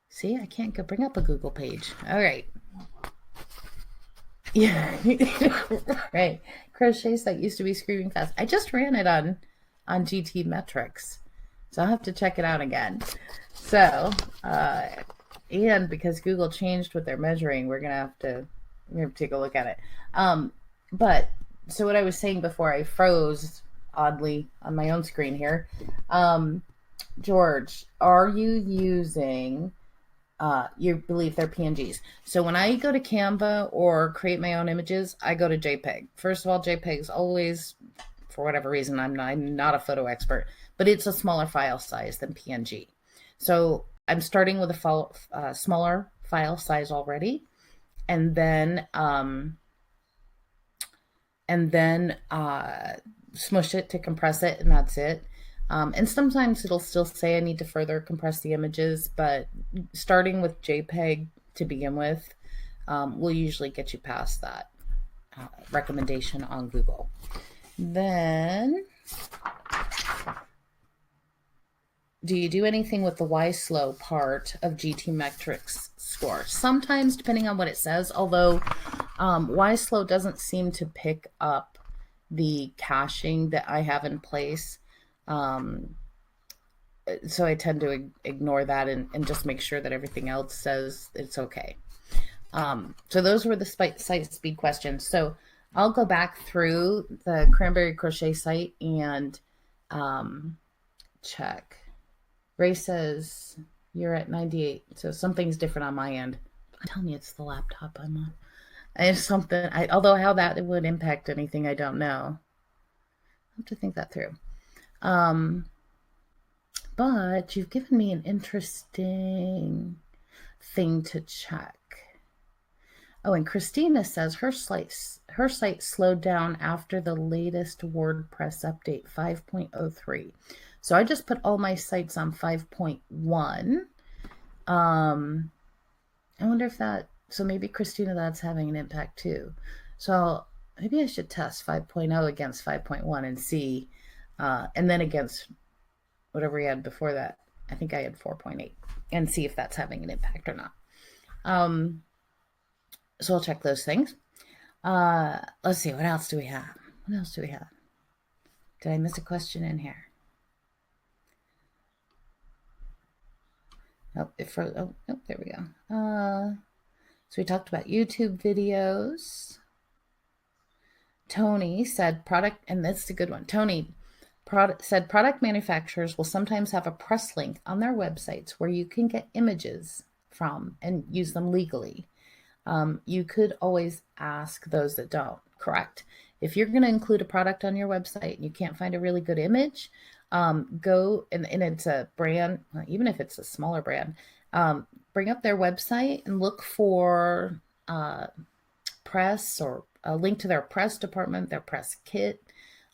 See, I can't go bring up a Google page. All right. Yeah, right. Crochet site used to be screaming fast. I just ran it on GT Metrics, so I'll have to check it out again. So, and because Google changed what they're measuring, we're gonna have to take a look at it. But so what I was saying before I froze oddly on my own screen here, George, are you using you believe they're PNGs. So when I go to Canva or create my own images, I go to JPEG. First of all, JPEG's always, for whatever reason, I'm not a photo expert, but it's a smaller file size than PNG. So I'm starting with a smaller file size already, and then smush it to compress it, and that's it. And sometimes it'll still say I need to further compress the images, but starting with JPEG to begin with will usually get you past that recommendation on Google. Then, do you do anything with the YSlow part of GTmetrix score? Sometimes, depending on what it says, although YSlow doesn't seem to pick up the caching that I have in place. So I tend to ignore that and just make sure that everything else says it's okay. So those were the site speed questions. So I'll go back through the Cranberry Crochet site and check. Ray says you're at 98, so something's different on my end. I'm telling you, it's the laptop I'm on. It's something, although how that would impact anything, I don't know. I have to think that through. But you've given me an interesting thing to check. Oh, and Christina says her site slowed down after the latest WordPress update 5.03. So I just put all my sites on 5.1. I wonder if that, so maybe Christina, that's having an impact too. So maybe I should test 5.0 against 5.1 and see, and then against whatever we had before that. I think I had 4.8 and see if that's having an impact or not. So I'll check those things. Let's see, what else do we have? What else do we have? Did I miss a question in here? Oh, there we go. So we talked about YouTube videos. Tony said product, and that's a good one. Tony said product manufacturers will sometimes have a press link on their websites where you can get images from and use them legally. You could always ask those that don't. Correct. If you're going to include a product on your website and you can't find a really good image, go and it's a brand, even if it's a smaller brand, bring up their website and look for press or a link to their press department, their press kit.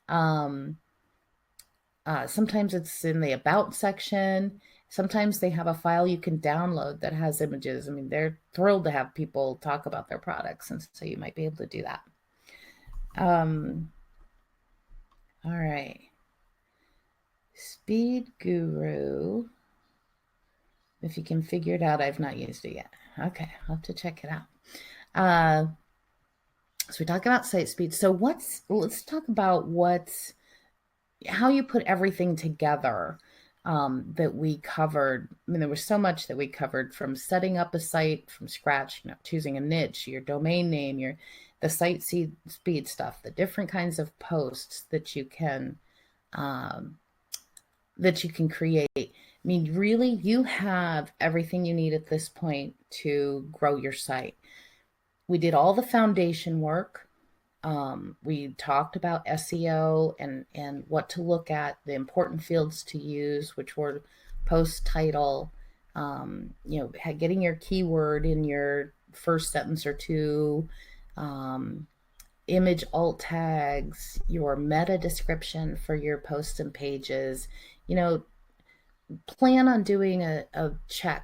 Sometimes it's in the about section. Sometimes they have a file you can download that has images. I mean, they're thrilled to have people talk about their products, and so you might be able to do that. All right. Speed Guru. If you can figure it out, I've not used it yet. Okay, I'll have to check it out. So we talk about site speed. So let's talk about how you put everything together that we covered. I mean, there was so much that we covered, from setting up a site from scratch, choosing a niche, your domain name, the site speed stuff, the different kinds of posts that you can create. I mean, really, you have everything you need at this point to grow your site. We did all the foundation work. We talked about SEO and what to look at, the important fields to use, which were post title, getting your keyword in your first sentence or two, image alt tags, your meta description for your posts and pages. Plan on doing a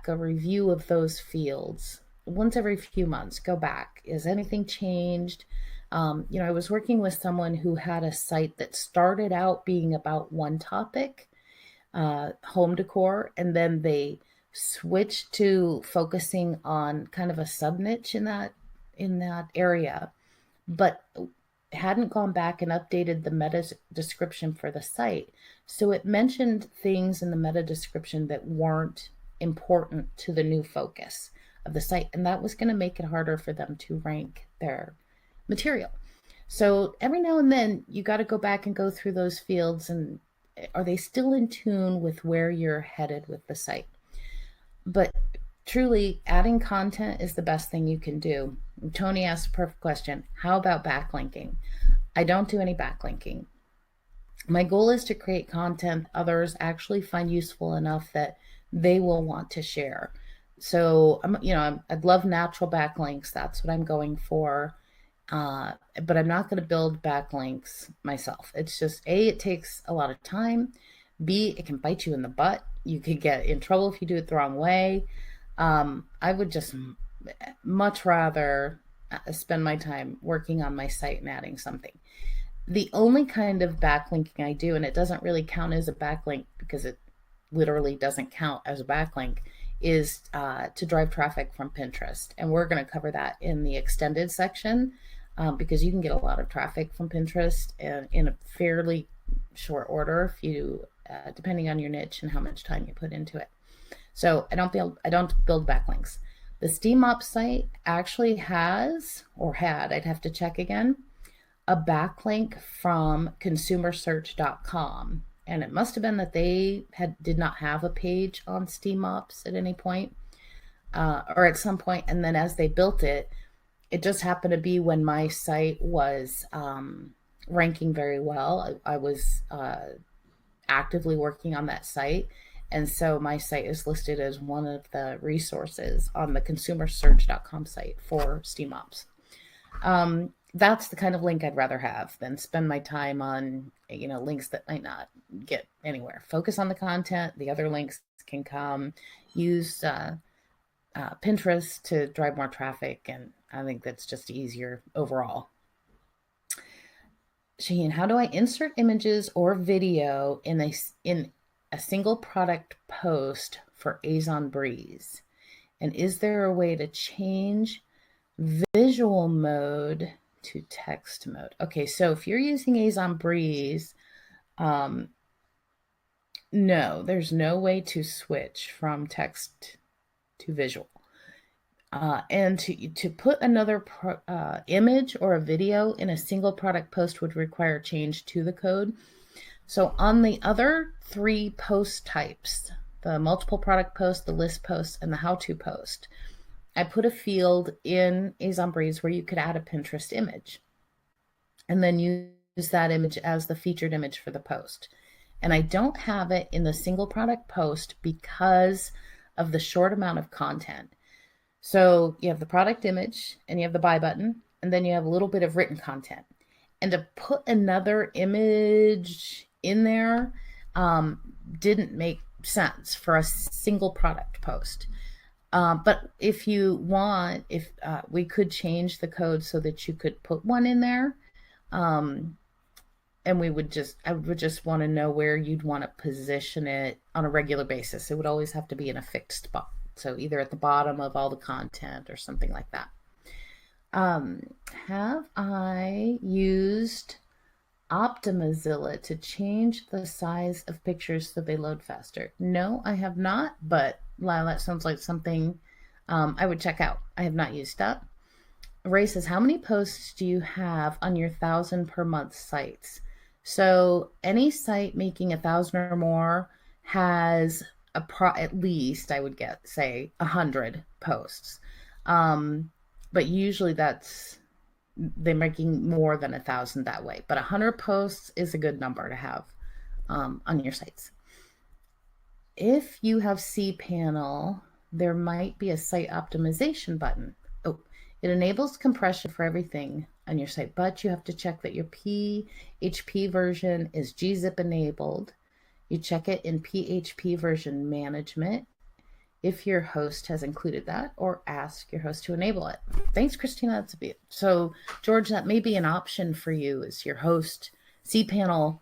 review of those fields once every few months. Go back. Is anything changed? I was working with someone who had a site that started out being about one topic, home decor, and then they switched to focusing on kind of a sub niche in that area, but hadn't gone back and updated the meta description for the site. So it mentioned things in the meta description that weren't important to the new focus of the site, and that was going to make it harder for them to rank their material. So every now and then you got to go back and go through those fields, and are they still in tune with where you're headed with the site? But truly, adding content is the best thing you can do. Tony asked a perfect question. How about backlinking? I don't do any backlinking. My goal is to create content others actually find useful enough that they will want to share. So I'd love natural backlinks. That's what I'm going for. But I'm not going to build backlinks myself. It's just A, it takes a lot of time. B, it can bite you in the butt. You could get in trouble if you do it the wrong way. I would just much rather spend my time working on my site and adding something. The only kind of backlinking I do, and it doesn't really count as a backlink because it literally doesn't count as a backlink, is to drive traffic from Pinterest. And we're going to cover that in the extended section because you can get a lot of traffic from Pinterest in a fairly short order if you, depending on your niche and how much time you put into it. So I don't build backlinks. The SteamOps site actually has, or had, I'd have to check again, a backlink from consumersearch.com. And it must have been that they did not have a page on SteamOps at any point, or at some point. And then as they built it, it just happened to be when my site was ranking very well. I was actively working on that site. And so my site is listed as one of the resources on the consumersearch.com site for SteamOps. That's the kind of link I'd rather have than spend my time on, links that might not get anywhere. Focus on the content. The other links can come. Use Pinterest to drive more traffic. And I think that's just easier overall. Shaheen, how do I insert images or video in a single product post for Azon Breeze? And is there a way to change visual mode to text mode? Okay, so if you're using Azon Breeze, no, there's no way to switch from text to visual. And to put another image or a video in a single product post would require change to the code. So on the other 3 post types, the multiple product post, the list post, and the how-to post, I put a field in Azon Breeze where you could add a Pinterest image and then use that image as the featured image for the post. And I don't have it in the single product post because of the short amount of content. So you have the product image and you have the buy button, and then you have a little bit of written content. And to put another image in there didn't make sense for a single product post. But if you want, we could change the code so that you could put one in there. And I would just want to know where you'd want to position it on a regular basis. It would always have to be in a fixed spot. So either at the bottom of all the content or something like that. Have I used Optimizilla to change the size of pictures so they load faster? No, I have not, but Lyle, that sounds like something I would check out. I have not used that. Ray says, how many posts do you have on your 1,000 per month sites? So any site making 1,000 or more has at least, I would say 100 posts. But usually they're making more than 1,000 that way. But 100 posts is a good number to have on your sites. If you have cPanel, there might be a site optimization button. Oh, it enables compression for everything on your site, but you have to check that your PHP version is gzip enabled. You check it in PHP version management if your host has included that, or ask your host to enable it. Thanks, Christina. That's a bit. So, George, that may be an option for you as your host. cPanel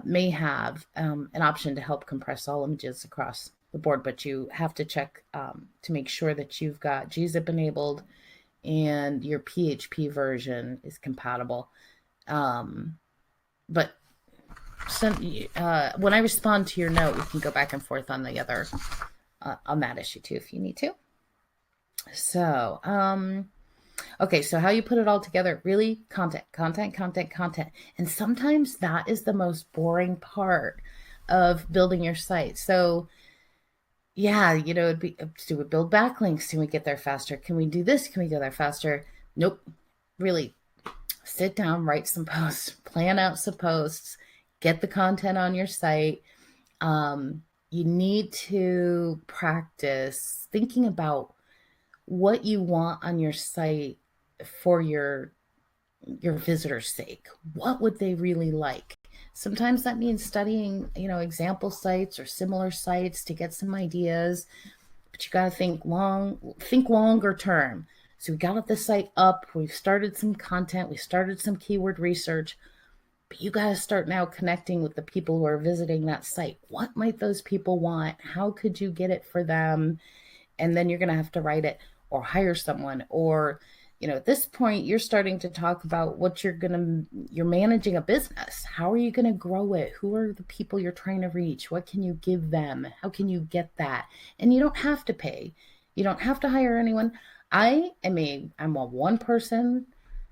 may have an option to help compress all images across the board, but you have to check to make sure that you've got gzip enabled and your PHP version is compatible. But when I respond to your note, we can go back and forth on the other on that issue too if you need to. So okay, so how you put it all together, really content. And sometimes that is the most boring part of building your site. So yeah, it'd be, do we build backlinks? Can we get there faster? Can we do this? Can we go there faster? Nope. Really sit down, write some posts, plan out some posts, get the content on your site. You need to practice thinking about what you want on your site for your visitors' sake. What would they really like? Sometimes that means studying, example sites or similar sites to get some ideas, but you got to think longer term. So we got the site up, we've started some content, we started some keyword research, but you got to start now connecting with the people who are visiting that site. What might those people want? How could you get it for them? And then you're going to have to write it or hire someone, or at this point you're starting to talk about what you're managing a business. How are you going to grow it? Who are the people you're trying to reach? What can you give them? How can you get that? And you don't have to pay, you don't have to hire anyone. I'm a one person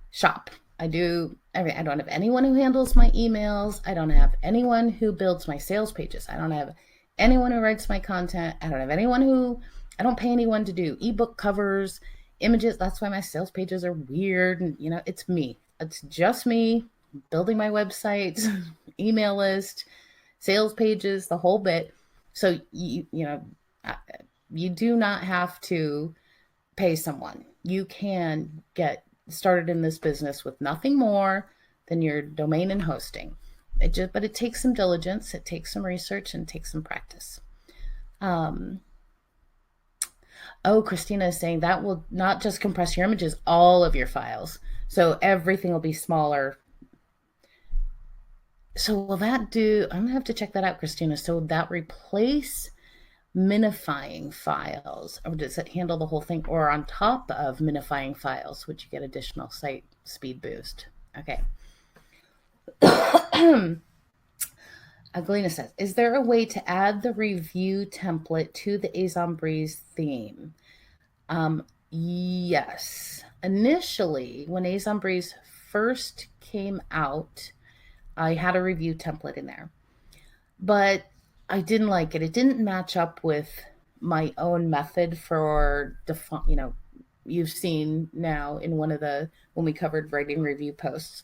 shop. I don't have anyone who handles my emails. I don't have anyone who builds my sales pages. I don't have anyone who writes my content. I don't pay anyone to do ebook covers, images. That's why my sales pages are weird. And, it's me. It's just me building my website, email list, sales pages, the whole bit. So, you do not have to pay someone. You can get started in this business with nothing more than your domain and hosting. But it takes some diligence, it takes some research, and it takes some practice. Christina is saying that will not just compress your images, all of your files. So everything will be smaller. So will that do, I'm gonna have to check that out, Christina. So will that replace minifying files, or does it handle the whole thing? Or on top of minifying files, would you get additional site speed boost? Okay. Aglina says, is there a way to add the review template to the Azonbreeze theme? Yes. Initially, when Azonbreeze first came out, I had a review template in there, but I didn't like it. It didn't match up with my own method for you've seen now in when we covered writing review posts,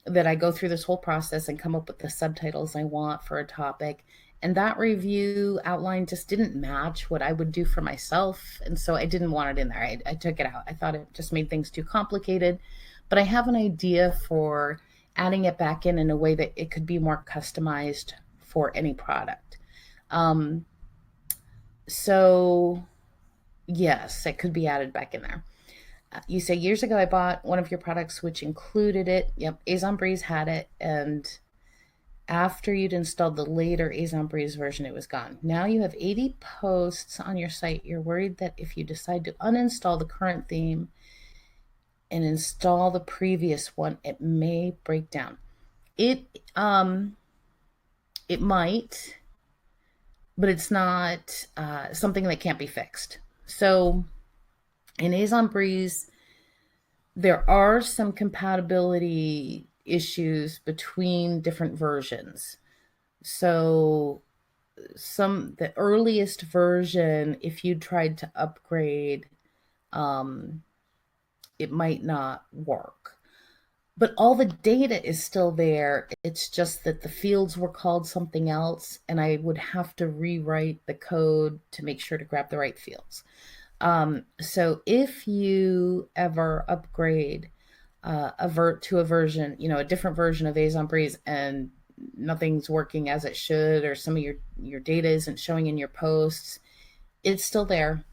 that I go through this whole process and come up with the subtitles I want for a topic. And that review outline just didn't match what I would do for myself. And so I didn't want it in there. I took it out. I thought it just made things too complicated. But I have an idea for adding it back in a way that it could be more customized for any product. So yes, it could be added back in there. You say years ago I bought one of your products which included it. Yep, Azonbreeze had it, and after you'd installed the later Azonbreeze version, it was gone. Now you have 80 posts on your site. You're worried that if you decide to uninstall the current theme and install the previous one, it may break down. It might, but it's not something that can't be fixed. So in Azonbreeze, there are some compatibility issues between different versions. So the earliest version, if you tried to upgrade, it might not work. But all the data is still there. It's just that the fields were called something else, and I would have to rewrite the code to make sure to grab the right fields. So if you ever upgrade to a version, a different version of Azonbreeze, and nothing's working as it should, or some of your data isn't showing in your posts, it's still there.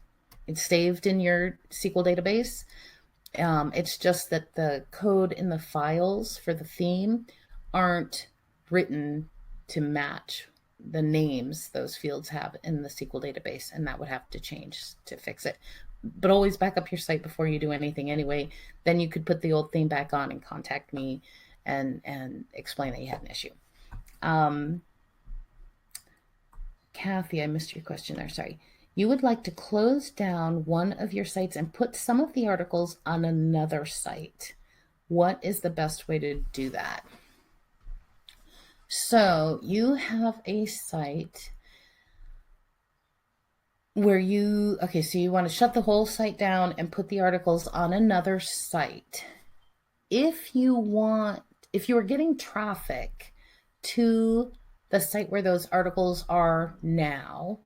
It's saved in your SQL database. It's just that the code in the files for the theme aren't written to match the names those fields have in the SQL database, and that would have to change to fix it. But always back up your site before you do anything anyway. Then you could put the old theme back on and contact me and explain that you had an issue. Kathy, I missed your question there. Sorry. You would like to close down one of your sites and put some of the articles on another site. What is the best way to do that? So you have a site where you, okay, so you want to shut the whole site down and put the articles on another site. If you are getting traffic to the site where those articles are now,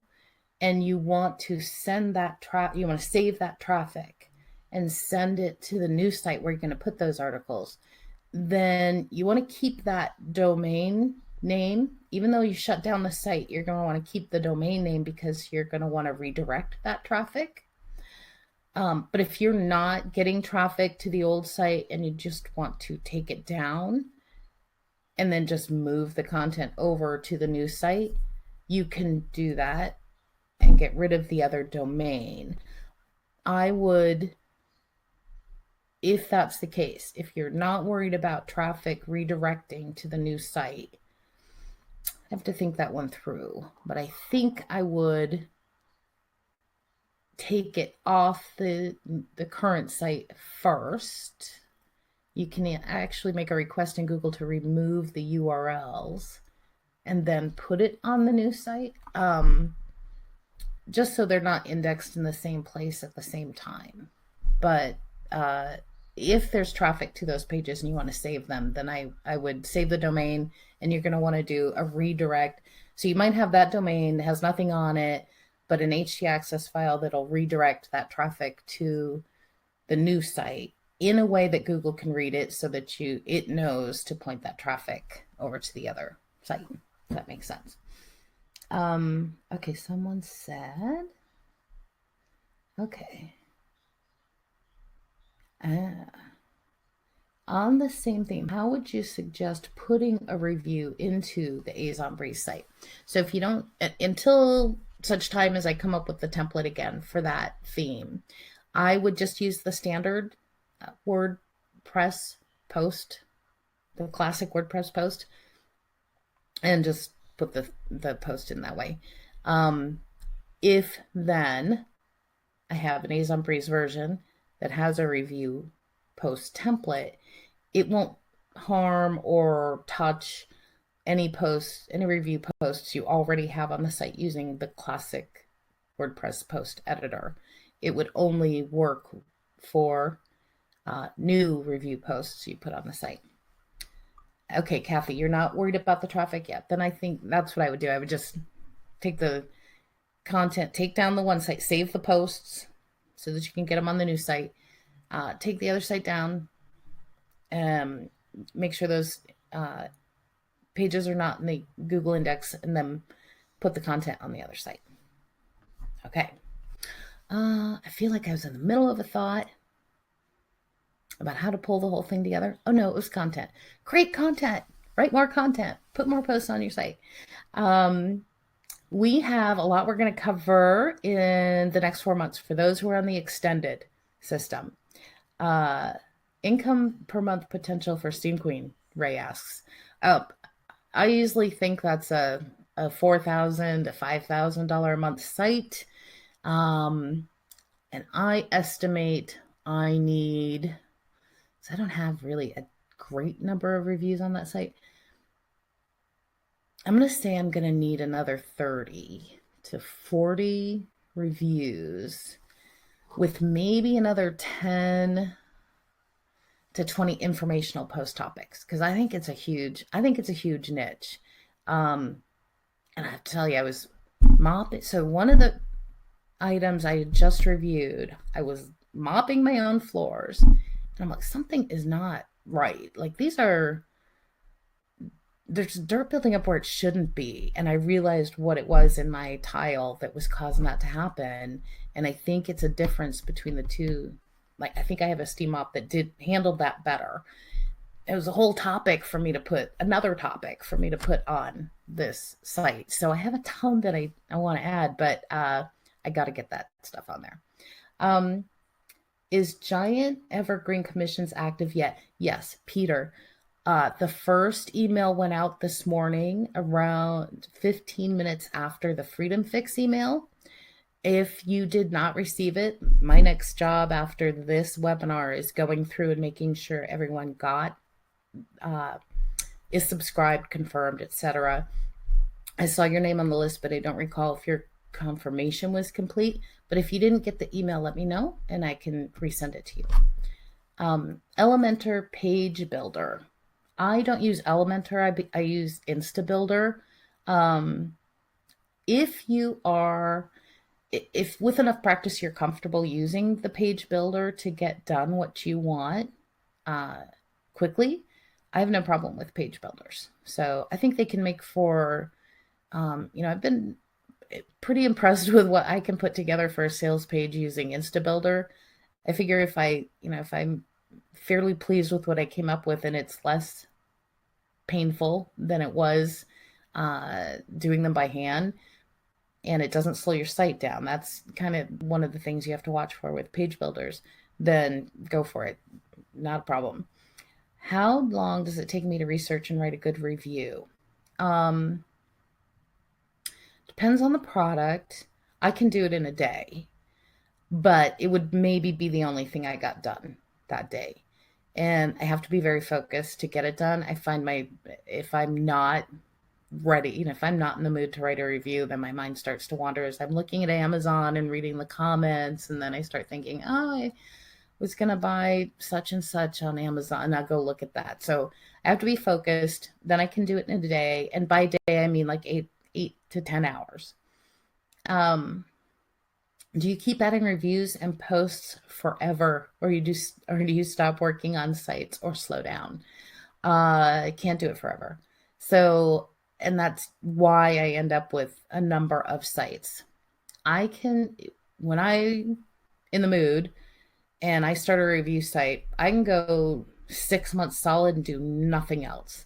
and you want to send that you want to save that traffic and send it to the new site where you're going to put those articles, then you want to keep that domain name. Even though you shut down the site, you're going to want to keep the domain name because you're going to want to redirect that traffic. But if you're not getting traffic to the old site and you just want to take it down and then just move the content over to the new site, you can do that and get rid of the other domain. I would, if that's the case, if you're not worried about traffic redirecting to the new site, I have to think that one through, but I think I would take it off the current site first. You can actually make a request in Google to remove the URLs and then put it on the new site, just so they're not indexed in the same place at the same time. But if there's traffic to those pages and you want to save them, then I would save the domain, and you're going to want to do a redirect. So you might have that domain that has nothing on it, but an htaccess file that'll redirect that traffic to the new site in a way that Google can read it, so that it knows to point that traffic over to the other site. If that makes sense. Okay, someone said, okay. On the same theme, how would you suggest putting a review into the Azonbreeze site? So if you don't, until such time as I come up with the template again for that theme, I would just use the standard WordPress post, the classic WordPress post, and just put the post in that way. If then I have an Azonbreeze version that has a review post template, it won't harm or touch any review posts you already have on the site using the classic WordPress post editor. It would only work for new review posts you put on the site. Okay, Kathy, you're not worried about the traffic yet. Then I think that's what I would do. I would just take the content, take down the one site, save the posts so that you can get them on the new site. Take the other site down, make sure those pages are not in the Google index, and then put the content on the other site. Okay. I feel like I was in the middle of a thought about how to pull the whole thing together. Oh no, it was content. Create content, write more content, put more posts on your site. We have a lot we're going to cover in the next 4 months for those who are on the extended system. Income per month potential for Steam Queen, Ray asks. I usually think that's a $4,000 to $5,000 a month site. And I estimate I need, so I don't have really a great number of reviews on that site. I'm going to say I'm going to need another 30 to 40 reviews with maybe another 10 to 20 informational post topics, because I think it's a huge niche. And I have to tell you, I was mopping. So one of the items I had just reviewed, I was mopping my own floors, and I'm like, something is not right. Like, there's dirt building up where it shouldn't be. And I realized what it was in my tile that was causing that to happen. And I think it's a difference between the two. Like, I think I have a steam mop that handle that better. It was a whole topic for me to put, another topic for me to put on this site. So I have a ton that I want to add, but I got to get that stuff on there. Is Giant Evergreen Commissions active yet? Yes, Peter. The first email went out this morning around 15 minutes after the Freedom Fix email. If you did not receive it, my next job after this webinar is going through and making sure everyone is subscribed, confirmed, etc. I saw your name on the list, but I don't recall if you're confirmation was complete. But if you didn't get the email, let me know and I can resend it to you. Elementor Page Builder. I don't use Elementor. I use InstaBuilder. If with enough practice you're comfortable using the page builder to get done what you want quickly, I have no problem with page builders. So I think they can make for, I've been pretty impressed with what I can put together for a sales page using InstaBuilder. I figure if I'm fairly pleased with what I came up with and it's less painful than it was doing them by hand, and it doesn't slow your site down, that's kind of one of the things you have to watch for with page builders, then go for it. Not a problem. How long does it take me to research and write a good review? Depends on the product. I can do it in a day, but it would maybe be the only thing I got done that day. And I have to be very focused to get it done. I find if I'm not ready, if I'm not in the mood to write a review, then my mind starts to wander as I'm looking at Amazon and reading the comments. And then I start thinking, oh, I was going to buy such and such on Amazon, and I'll go look at that. So I have to be focused. Then I can do it in a day. And by day, I mean like 8 to 10 hours. Do you keep adding reviews and posts forever, or do you stop working on sites or slow down? I can't do it forever. So, and that's why I end up with a number of sites. When I'm in the mood and I start a review site, I can go 6 months solid and do nothing else.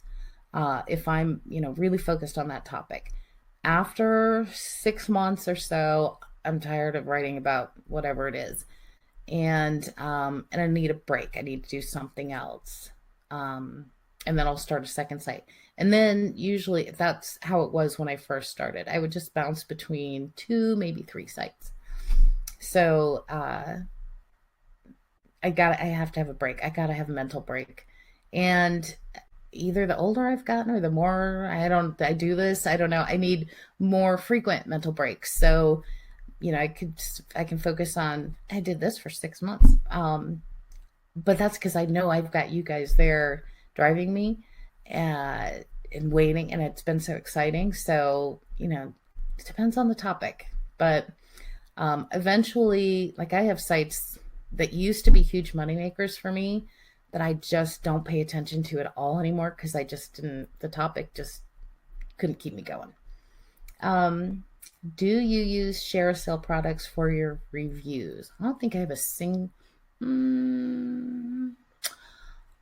If I'm, really focused on that topic. After 6 months or so, I'm tired of writing about whatever it is. And I need a break. I need to do something else. And then I'll start a second site. And then usually that's how it was when I first started. I would just bounce between 2, maybe 3 sites. So I have to have a break. I got to have a mental break. And either the older I've gotten or the more I do this, I don't know. I need more frequent mental breaks. So I can focus on, I did this for 6 months. But that's because I know I've got you guys there driving me and waiting, and it's been so exciting. So, it depends on the topic. But eventually, like, I have sites that used to be huge money makers for me that I just don't pay attention to at all anymore because the topic just couldn't keep me going. Do you use ShareASale products for your reviews? I don't think I have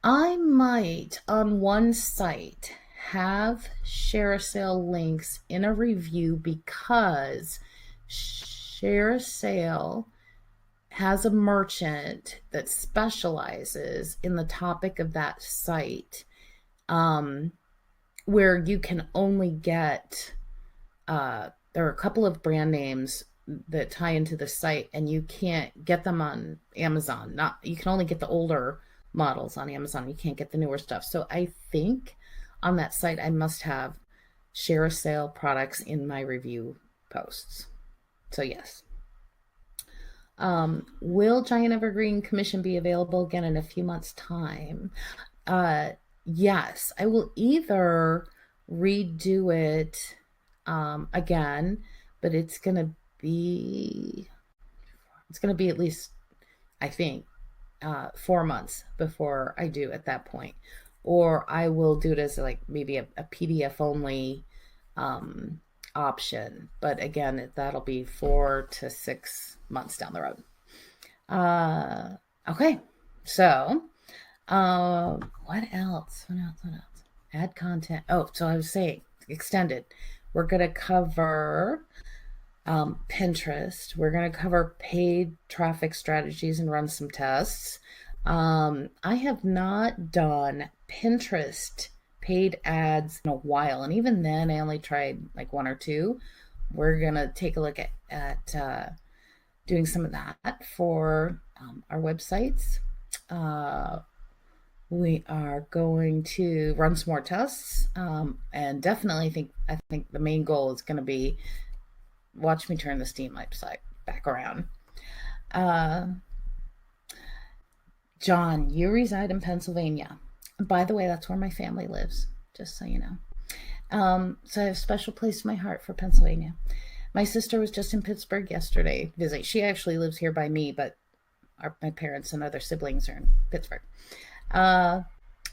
I might on one site have ShareASale links in a review because ShareASale has a merchant that specializes in the topic of that site, where you can only get there are a couple of brand names that tie into the site, and you can't get them on Amazon. You can only get the older models on Amazon. You can't get the newer stuff. So I think on that site, I must have ShareASale products in my review posts. So yes. Will Giant Evergreen Commission be available again in a few months' time? Yes, I will either redo it again, but it's gonna be at least, I think, 4 months before I do at that point, or I will do it as like maybe a PDF only option. But again, that'll be 4 to 6 months down the road. Okay, so what else? Add content. Oh, so I was saying extended. We're going to cover Pinterest. We're going to cover paid traffic strategies and run some tests. I have not done Pinterest paid ads in a while, and even then I only tried like 1 or 2. We're going to take a look at doing some of that for our websites. We are going to run some more tests, and definitely I think the main goal is going to be Watch me turn the steam upside back around. Uh, John, you reside in Pennsylvania. By the way, that's where my family lives, just so you know. So I have a special place in my heart for Pennsylvania. My sister was just in Pittsburgh yesterday visit. She actually lives here by me, but my parents and other siblings are in Pittsburgh.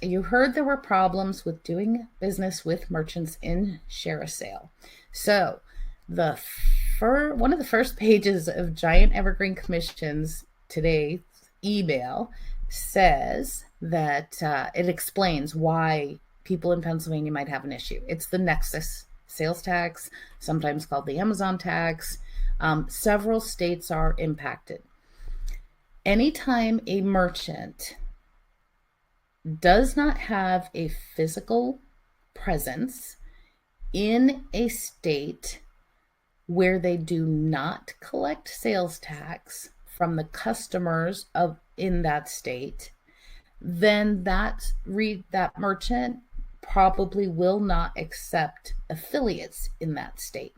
You heard there were problems with doing business with merchants in ShareASale. So one of the first pages of Giant Evergreen Commission's today's email says that it explains why people in Pennsylvania might have an issue. It's the Nexus sales tax, sometimes called the Amazon tax. Several states are impacted. Anytime a merchant does not have a physical presence in a state where they do not collect sales tax from the customers in that state, then that merchant probably will not accept affiliates in that state.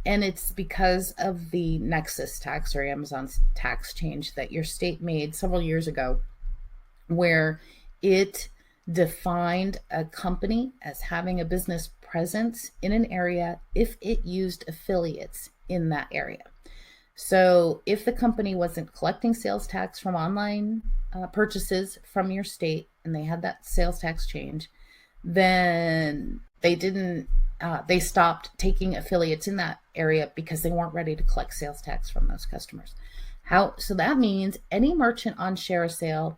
And it's because of the Nexus tax, or Amazon's tax change that your state made several years ago, where it defined a company as having a business presence in an area if it used affiliates in that area. So if the company wasn't collecting sales tax from online purchases from your state, and they had that sales tax change, then they stopped taking affiliates in that area because they weren't ready to collect sales tax from those customers. So that means any merchant on ShareASale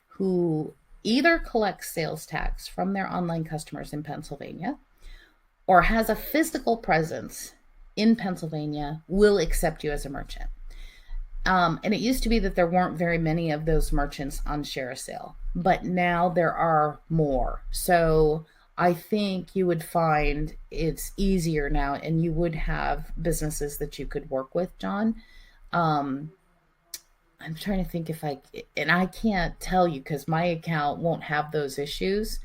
who either collects sales tax from their online customers in Pennsylvania or has a physical presence in Pennsylvania will accept you as a merchant. And it used to be that there weren't very many of those merchants on ShareASale, but now there are more. So I think you would find it's easier now, and you would have businesses that you could work with, John. I'm trying to think and I can't tell you because my account won't have those issues.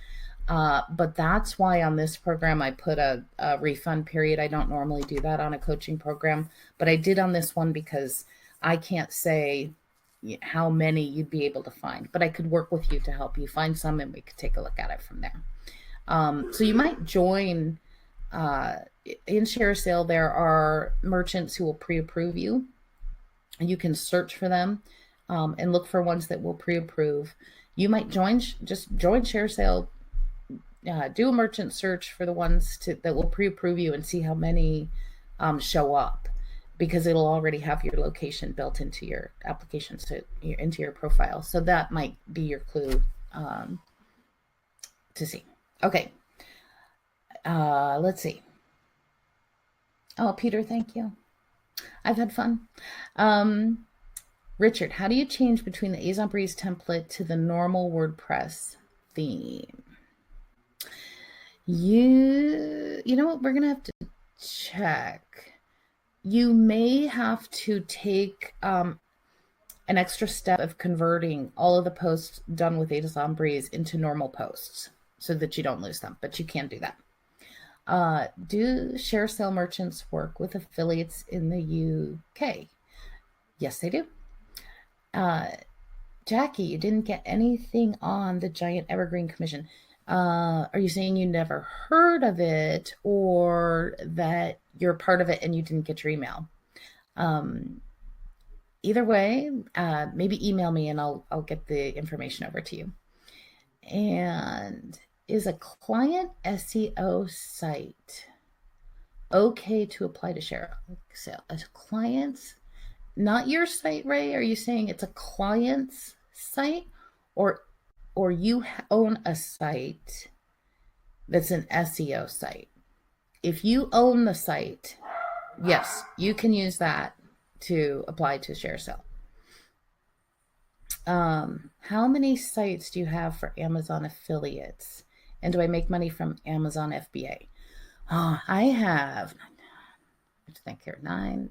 But that's why on this program I put a refund period. I don't normally do that on a coaching program, but I did on this one because I can't say how many you'd be able to find, but I could work with you to help you find some, and we could take a look at it from there. So you might join in ShareASale. There are merchants who will pre-approve you, and you can search for them and look for ones that will pre-approve. You might join ShareASale, do a merchant search for the ones that will pre-approve you, and see how many show up, because it'll already have your location built into your application, into your profile. So that might be your clue to see. Okay. Let's see. Oh, Peter, thank you. I've had fun. Richard, how do you change between the AisonBreeze template to the normal WordPress theme? You know what? We're going to have to check. You may have to take an extra step of converting all of the posts done with AisonBreeze into normal posts so that you don't lose them, but you can do that. Do ShareASale merchants work with affiliates in the UK? Yes, they do. Jackie, you didn't get anything on the Giant Evergreen Commission. Are you saying you never heard of it, or that you're part of it and you didn't get your email? Either way, maybe email me and I'll get the information over to you. And is a client SEO site okay to apply to ShareASale? A client's, not your site, Ray? Are you saying it's a client's site, or you own a site that's an SEO site? If you own the site, yes, you can use that to apply to ShareASale. How many sites do you have for Amazon affiliates? And do I make money from Amazon FBA? I have, I think here, 9.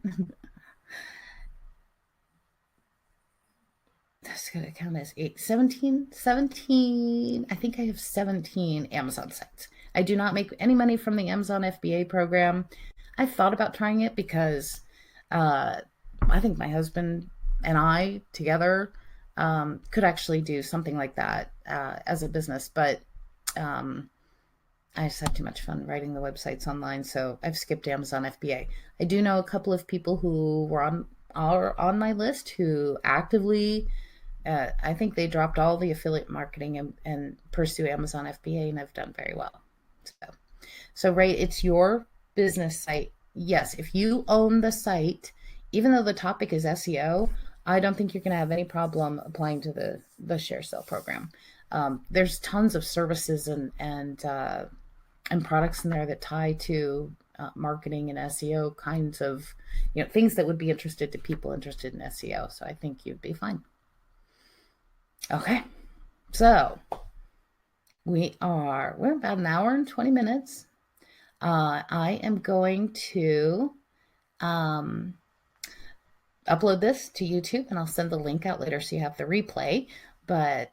That's going to count as 8, 17. I think I have 17 Amazon sites. I do not make any money from the Amazon FBA program. I thought about trying it because uh, I think my husband and I together could actually do something like that as a business, but um, I just have too much fun writing the websites online, so I've skipped Amazon FBA. I do know a couple of people who are on my list who actively. I think they dropped all the affiliate marketing and pursue Amazon FBA and have done very well. So Ray, it's your business site. Yes, if you own the site, even though the topic is SEO, I don't think you're going to have any problem applying to the share sale program. There's tons of services and products in there that tie to marketing and SEO kinds of things that would be interested to people interested in SEO. So I think you'd be fine. Okay, so we're about an hour and 20 minutes. I am going to upload this to YouTube, and I'll send the link out later so you have the replay. But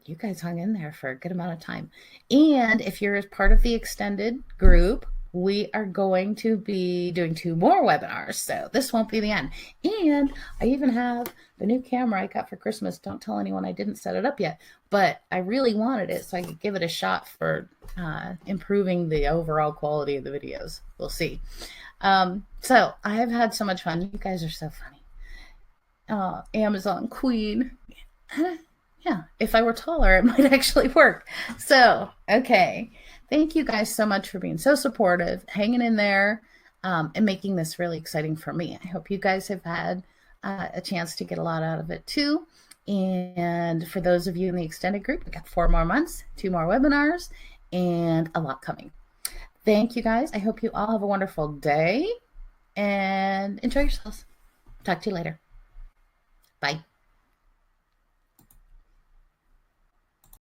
you guys hung in there for a good amount of time. And if you're part of the extended group, we are going to be doing 2 more webinars. So this won't be the end. And I even have the new camera I got for Christmas. Don't tell anyone I didn't set it up yet. But I really wanted it so I could give it a shot for improving the overall quality of the videos. We'll see. So I have had so much fun. You guys are so funny. Amazon Queen. Yeah, if I were taller, it might actually work. So, okay. Thank you guys so much for being so supportive, hanging in there, and making this really exciting for me. I hope you guys have had a chance to get a lot out of it too. And for those of you in the extended group, we got 4 more months, 2 more webinars, and a lot coming. Thank you guys. I hope you all have a wonderful day and enjoy yourselves. Talk to you later. Bye.